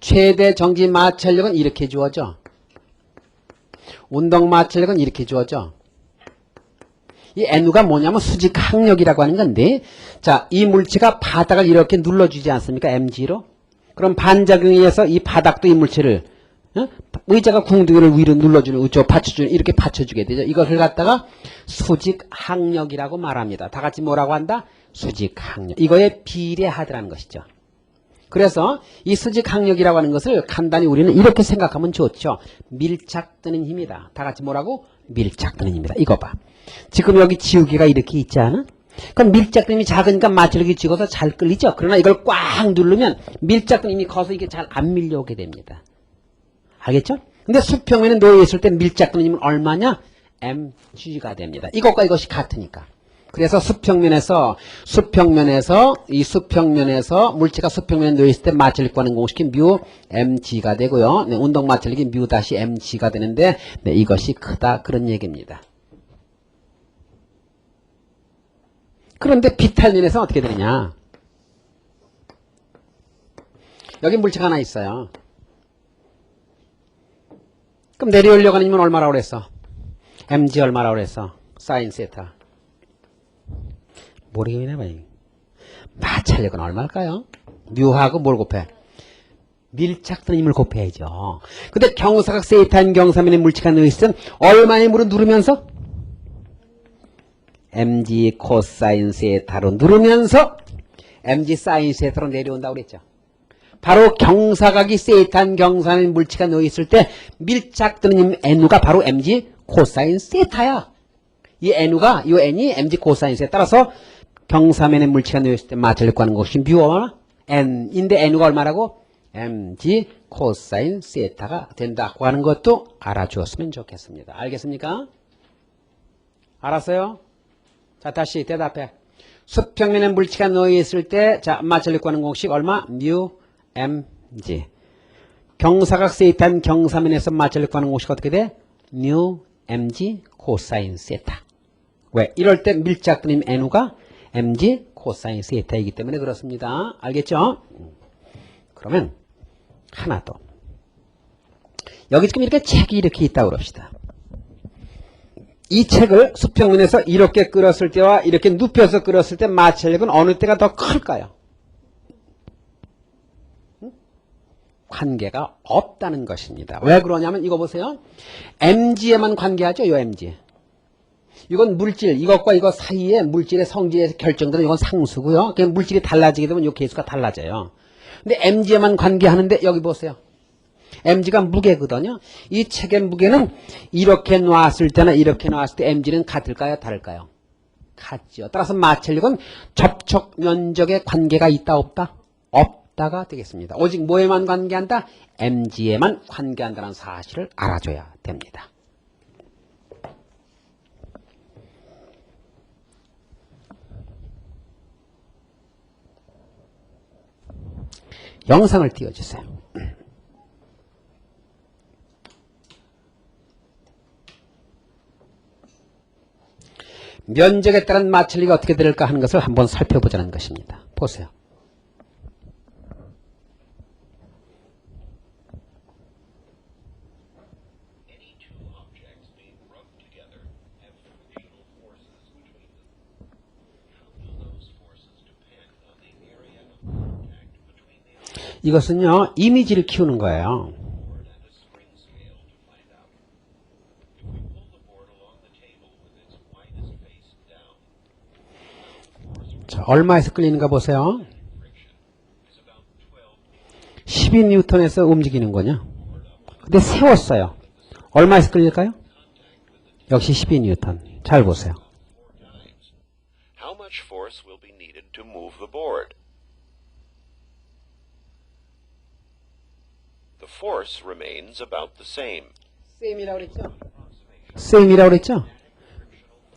최대 정지 마찰력은 이렇게 주어져. 운동 마찰력은 이렇게 주어져. 이 N가 뭐냐면 수직 항력이라고 하는 건데, 자, 이 물체가 바닥을 이렇게 눌러주지 않습니까? mg로. 그럼 반작용에 의해서 이 바닥도 이 물체를 의자가 궁둥이를 위로 눌러주는, 우쪽 받쳐주는, 이렇게 받쳐주게 되죠. 이것을 갖다가 수직 항력이라고 말합니다. 다 같이 뭐라고 한다? 수직 항력. 이거에 비례하더라는 것이죠. 그래서 이 수직 항력이라고 하는 것을 간단히 우리는 이렇게 생각하면 좋죠. 밀착되는 힘이다. 다 같이 뭐라고? 밀착되는 힘이다. 이거 봐. 지금 여기 지우개가 이렇게 있지 않아? 그럼 밀착된 힘이 작으니까 마찰력이 죽어서 잘 끌리죠. 그러나 이걸 꽉 누르면 밀착된 힘이 커서 이게 잘 안 밀려오게 됩니다. 알겠죠? 근데 수평면에 놓여 있을 때 밀착되는 힘은 얼마냐? mg가 됩니다. 이것과 이것이 같으니까. 그래서 수평면에서 물체가 수평면에 놓여 있을 때 마찰력 구하는 공식이 뮤 mg가 되고요. 네, 운동 마찰력이 뮤 다시 mg가 되는데 네, 이것이 크다 그런 얘기입니다. 그런데 비탈면에서는 어떻게 되느냐? 여기 물체가 하나 있어요. 그럼 내려오려고 하는 힘은 얼마라고 그랬어? mg 얼마라고 그랬어? 사인 세타. 모르겠네 봐요. 마찰력은 얼마일까요? 뮤하고 뭘 곱해? 밀착되는 힘을 곱해야죠. 근데 경사각 세타인 경사면에 물체가 놓여있으면 얼마의 힘으로 누르면서? mg 코사인 세타로 누르면서 mg 사인 세타로 내려온다고 그랬죠. 바로 경사각이 세타인 경사면에 물체가 놓여있을 때 밀착되는 힘 n가 바로 mg 코사인 세타야. 이 n이 mg 코사인 세타. 따라서 경사면에 물체가 놓여있을 때 마찰력 구하는 것이 뮤 n인데 n가 얼마라고? mg 코사인 세타가 된다고 하는 것도 알아주었으면 좋겠습니다. 알겠습니까? 알았어요? 자, 다시 대답해. 수평면에 물체가 놓여있을 때, 자, 마찰력 구하는 공식 얼마? 뮤 mg. 경사각 세타인 경사면에서 마찰력 구하는 공식 어떻게 돼? 뮤 mg 코사인 세타. 왜? 이럴 때 밀착된 힘 n가 mg 코사인 세타이기 때문에 그렇습니다. 알겠죠? 그러면 하나 더. 여기 지금 이렇게 책이 이렇게 있다고 그럽시다. 이 책을 수평면에서 이렇게 끌었을 때와 이렇게 눕혀서 끌었을 때 마찰력은 어느 때가 더 클까요? 관계가 없다는 것입니다. 왜 그러냐면 이거 보세요. mg에만 관계하죠. 요 mg. 이건 물질, 이것과 이것 사이에 물질의 성질에서 결정되는 이건 상수고요. 그냥 물질이 달라지게 되면 이 개수가 달라져요. 근데 mg에만 관계하는데 여기 보세요. mg가 무게거든요. 이 책의 무게는 이렇게 놨을 때나 이렇게 놨을 때 mg는 같을까요? 다를까요? 같죠. 따라서 마찰력은 접촉 면적에 관계가 있다 없다? 없다가 되겠습니다. 오직 뭐에만 관계한다? mg에만 관계한다는 사실을 알아줘야 됩니다. 영상을 띄워주세요. 면적에 따른 마찰력이 어떻게 될까 하는 것을 한번 살펴보자는 것입니다. 보세요. 이것은요, 이미지를 키우는 거예요. 자, 얼마에서 끌리는가 보세요. 12N에서 움직이는 거냐. 근데 세웠어요. 얼마에서 끌릴까요? 역시 12N. 잘 보세요. How much force will be needed to move the board? The force remains about the same. same이라고 그랬죠? same이라고 그랬죠?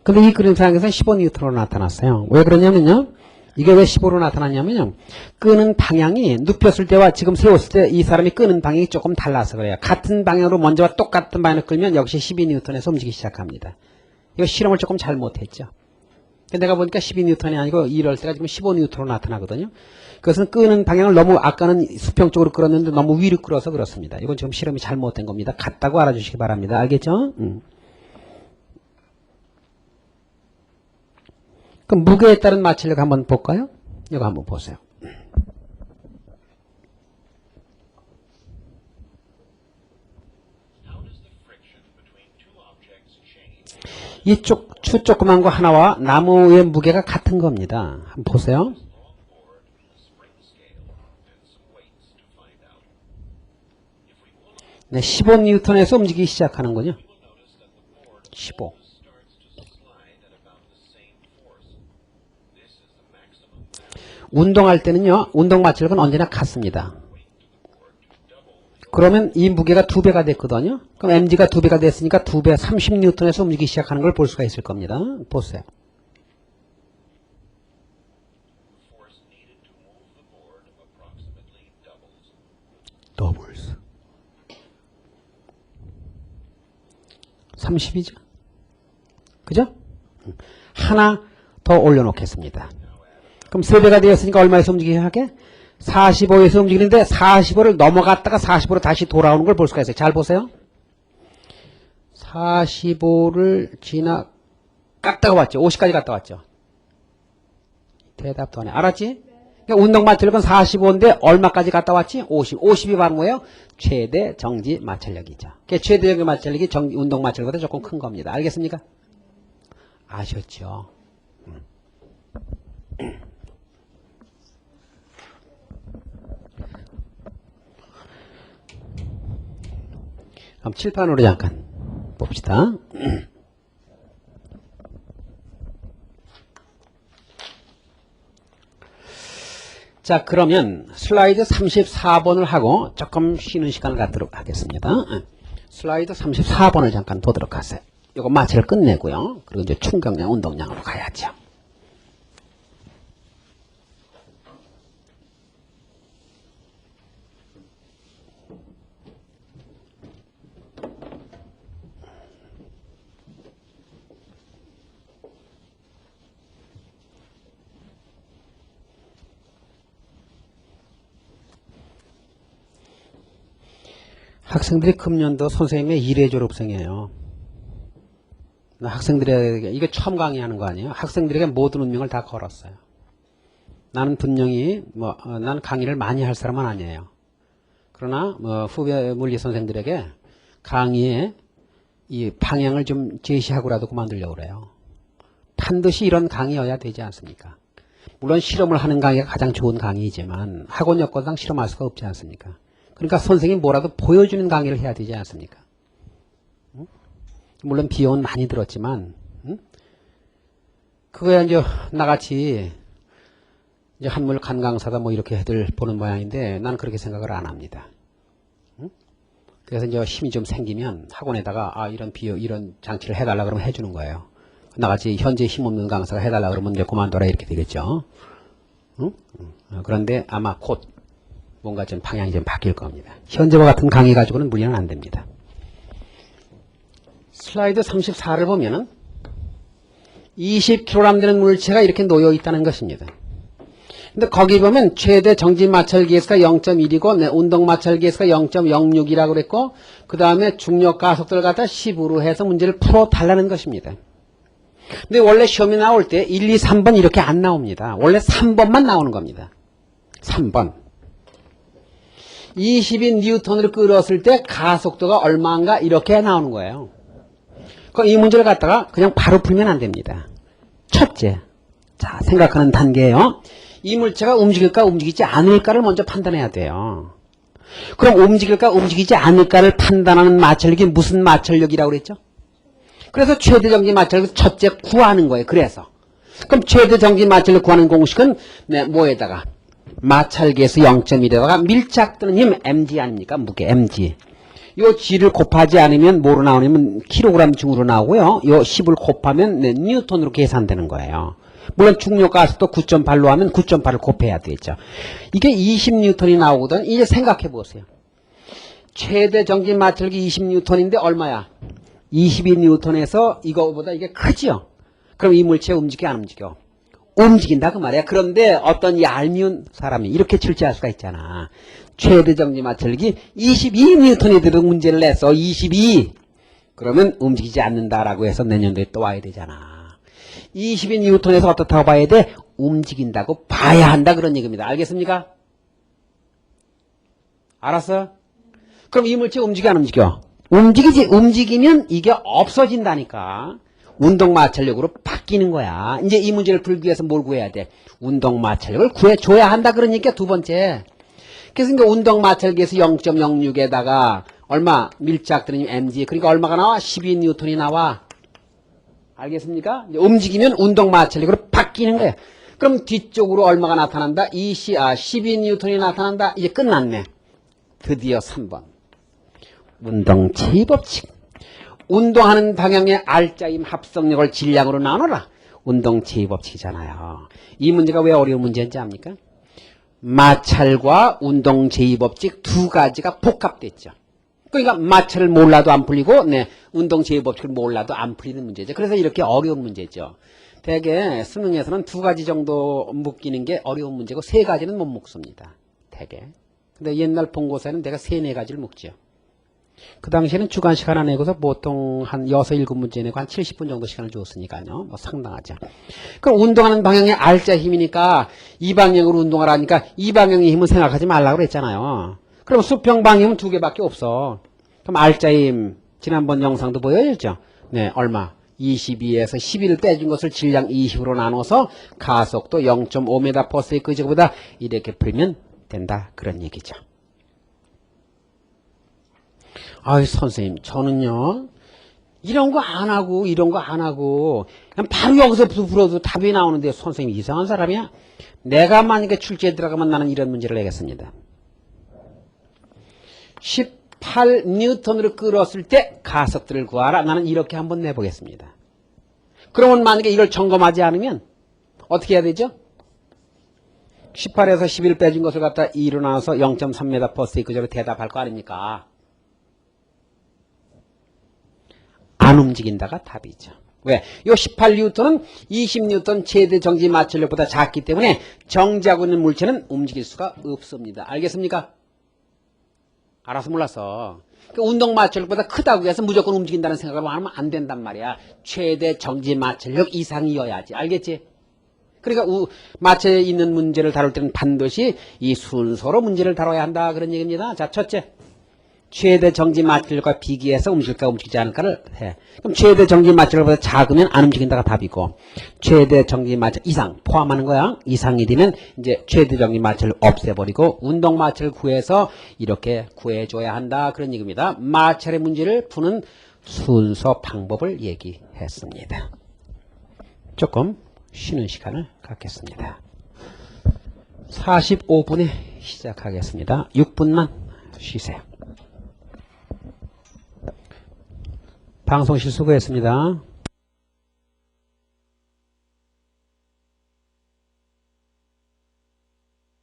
근데 이 그림상에서는 15N으로 나타났어요. 왜 그러냐면요. 이게 왜 15로 나타났냐면요. 끄는 방향이 눕혔을 때와 지금 세웠을 때 이 사람이 끄는 방향이 조금 달라서 그래요. 같은 방향으로 먼저와 똑같은 방향을 끌면 역시 12N에서 움직이기 시작합니다. 이거 실험을 조금 잘못했죠. 내가 보니까 12N이 아니고 이럴 때가 지금 15N로 나타나거든요. 그것은 끄는 방향을 너무 아까는 수평 쪽으로 끌었는데 너무 위로 끌어서 그렇습니다. 이건 지금 실험이 잘못된 겁니다. 같다고 알아주시기 바랍니다. 알겠죠? 그럼 무게에 따른 마찰력 한번 볼까요? 이거 한번 보세요. 이쪽 추 조그만 거 하나와 나무의 무게가 같은 겁니다. 한번 보세요. 네, 15N에서 움직이기 시작하는 거죠. 15. 운동할 때는요, 운동 마찰력은 언제나 같습니다. 그러면 이 무게가 2배가 됐거든요. 그럼 mg가 2배가 됐으니까 2배 30N에서 움직이기 시작하는 걸 볼 수가 있을 겁니다. 보세요. 더블스. 30이죠? 그죠? 하나 더 올려놓겠습니다. 그럼 3배가 되었으니까 얼마에서 움직이기 하게? 45에서 움직이는데 45를 넘어갔다가 45로 다시 돌아오는 걸 볼 수가 있어요. 잘 보세요. 45를 갔다가 왔죠. 50까지 갔다 왔죠. 대답도 안 해. 알았지? 그러니까 운동 마찰력은 45인데 얼마까지 갔다 왔지? 50. 50이 바로 뭐예요? 최대 정지 마찰력이죠. 그러니까 최대 정지 마찰력이 운동 마찰력보다 조금 큰 겁니다. 알겠습니까? 아셨죠? 그럼 칠판으로 잠깐 봅시다. 자, 그러면 슬라이드 34번을 하고 조금 쉬는 시간을 갖도록 하겠습니다. 슬라이드 34번을 잠깐 보도록 하세요. 이거 마찰을 끝내고요. 그리고 이제 충격량, 운동량으로 가야죠. 학생들이 금년도 선생님의 1회 졸업생이에요. 학생들에게, 이게 처음 강의하는 거 아니에요? 학생들에게 모든 운명을 다 걸었어요. 나는 분명히, 나는 강의를 많이 할 사람은 아니에요. 그러나, 후배 물리 선생들에게 강의에 이 방향을 좀 제시하고라도 그만두려고 그래요. 반드시 이런 강의여야 되지 않습니까? 물론 실험을 하는 강의가 가장 좋은 강의이지만 학원 여건상 실험할 수가 없지 않습니까? 그러니까 선생님이 뭐라도 보여주는 강의를 해야 되지 않습니까? 물론 비용은 많이 들었지만, 그거야 이제 나같이 이제 한물 간강사다 뭐 이렇게 애들 보는 모양인데 나는 그렇게 생각을 안 합니다. 그래서 이제 힘이 좀 생기면 학원에다가 이런 이런 장치를 해달라 그러면 해주는 거예요. 나같이 현재 힘없는 강사가 해달라 그러면 이제 그만둬라 이렇게 되겠죠. 그런데 아마 곧 뭔가 좀 방향이 좀 바뀔 겁니다. 현재와 같은 강의 가지고는 무리는 안 됩니다. 슬라이드 34를 보면은 20kg 되는 물체가 이렇게 놓여 있다는 것입니다. 근데 거기 보면 최대 정지 마찰기에서가 0.1이고 운동 마찰기에서가 0.06이라고 그랬고 그 다음에 중력 가속도를 갖다 10으로 해서 문제를 풀어 달라는 것입니다. 근데 원래 시험이 나올 때 1, 2, 3번 이렇게 안 나옵니다. 원래 3번만 나오는 겁니다. 3번. 22N으로 끌었을 때 가속도가 얼마인가 이렇게 나오는 거예요. 그럼 이 문제를 갖다가 그냥 바로 풀면 안 됩니다. 첫째, 자 생각하는 단계예요. 이 물체가 움직일까 움직이지 않을까를 먼저 판단해야 돼요. 그럼 움직일까 움직이지 않을까를 판단하는 마찰력이 무슨 마찰력이라고 그랬죠? 그래서 최대 정지 마찰력 첫째 구하는 거예요. 그래서 그럼 최대 정지 마찰력 구하는 공식은 뭐에다가 마찰기에서 0.1에다가 밀착되는 힘 mg 아닙니까? 무게 mg. 요 g를 곱하지 않으면 뭐로 나오냐면 킬로그램 중으로 나오고요. 요 10을 곱하면 뉴턴으로 계산되는 거예요. 물론 중력 가속도 9.8로 하면 9.8을 곱해야 되죠. 이게 20뉴턴이 나오거든. 이제 생각해 보세요. 최대 정지 마찰력이 20뉴턴인데 얼마야? 22뉴턴에서 이거보다 이게 크죠? 그럼 이 물체 움직여 안 움직여? 움직인다 그 말이야. 그런데 어떤 얄미운 사람이 이렇게 출제할 수가 있잖아. 최대 정지 마찰력이 22뉴턴이 들은 문제를 냈어. 22. 그러면 움직이지 않는다라고 해서 내년도에 또 와야 되잖아. 22뉴턴에서 어떻다고 봐야 돼? 움직인다고 봐야 한다 그런 얘기입니다. 알겠습니까? 알았어? 그럼 이 물체 움직여 안 움직여? 움직이지. 움직이면 이게 없어진다니까. 운동 마찰력으로 바뀌는 거야. 이제 이 문제를 풀기 위해서 뭘 구해야 돼? 운동 마찰력을 구해줘야 한다 그런 얘기야. 두 번째. 그래서 이제 운동 마찰기에서 0.06에다가 얼마? 밀착되는 mg. 그러니까 얼마가 나와? 12뉴턴이 나와. 알겠습니까? 이제 움직이면 운동 마찰력으로 바뀌는 거야. 그럼 뒤쪽으로 얼마가 나타난다? 12뉴턴이 나타난다. 이제 끝났네. 드디어 3번. 운동 제2법칙. 운동하는 방향의 R자임 합성력을 질량으로 나눠라. 운동 제2법칙이잖아요. 이 문제가 왜 어려운 문제인지 압니까? 마찰과 운동 제2법칙 두 가지가 복합됐죠. 그러니까 마찰을 몰라도 안 풀리고 운동 제2법칙을 몰라도 안 풀리는 문제죠. 그래서 이렇게 어려운 문제죠. 대개 수능에서는 두 가지 정도 묶이는 게 어려운 문제고 세 가지는 못 묶습니다. 대개. 근데 옛날 본고사에는 내가 세네 가지를 묶죠. 그 당시에는 주간식 하나 내고서 보통 한 6, 7문제 내고 한 70분 정도 시간을 줬으니까요. 뭐 상당하죠. 그럼 운동하는 방향의 R자 힘이니까 이 방향으로 운동하라니까 이 방향의 힘은 생각하지 말라고 그랬잖아요. 그럼 수평 방향은 두 개밖에 없어. 그럼 R자 힘 지난번 영상도 보여줬죠. 네, 얼마? 22에서 11을 빼준 것을 질량 20으로 나눠서 가속도 0.5m/s 그거보다 이렇게 풀면 된다. 그런 얘기죠. 아이 선생님 저는요 이런 거 안 하고 이런 거 안 하고 그냥 바로 여기서 풀어도 답이 나오는데 선생님 이상한 사람이야? 내가 만약에 출제에 들어가면 나는 이런 문제를 내겠습니다. 18뉴턴으로 끌었을 때 가속도를 구하라. 나는 이렇게 한번 내보겠습니다. 그러면 만약에 이걸 점검하지 않으면 어떻게 해야 되죠? 18에서 11 빼준 것을 갖다 2로 나눠서 0.3m/s 그저로 대답할 거 아닙니까? 안 움직인다가 답이죠. 왜? 요 18뉴턴은 20뉴턴 최대 정지 마찰력보다 작기 때문에 정지하고 있는 물체는 움직일 수가 없습니다. 알겠습니까? 알아서 몰랐어. 그러니까 운동 마찰력보다 크다고 해서 무조건 움직인다는 생각을 하면 안 된단 말이야. 최대 정지 마찰력 이상이어야지. 알겠지? 그러니까 마찰에 있는 문제를 다룰 때는 반드시 이 순서로 문제를 다뤄야 한다. 그런 얘기입니다. 자, 첫째. 최대 정지 마찰력과 비교해서 움직일까 움직이지 않을까를 해. 그럼 최대 정지 마찰력보다 작으면 안 움직인다가 답이고 최대 정지 마찰 이상 포함하는 거야. 이상이 되면 이제 최대 정지 마찰을 없애버리고 운동 마찰을 구해서 이렇게 구해줘야 한다. 그런 얘기입니다. 마찰의 문제를 푸는 순서 방법을 얘기했습니다. 조금 쉬는 시간을 갖겠습니다. 45분에 시작하겠습니다. 6분만 쉬세요. 방송 실수고했습니다.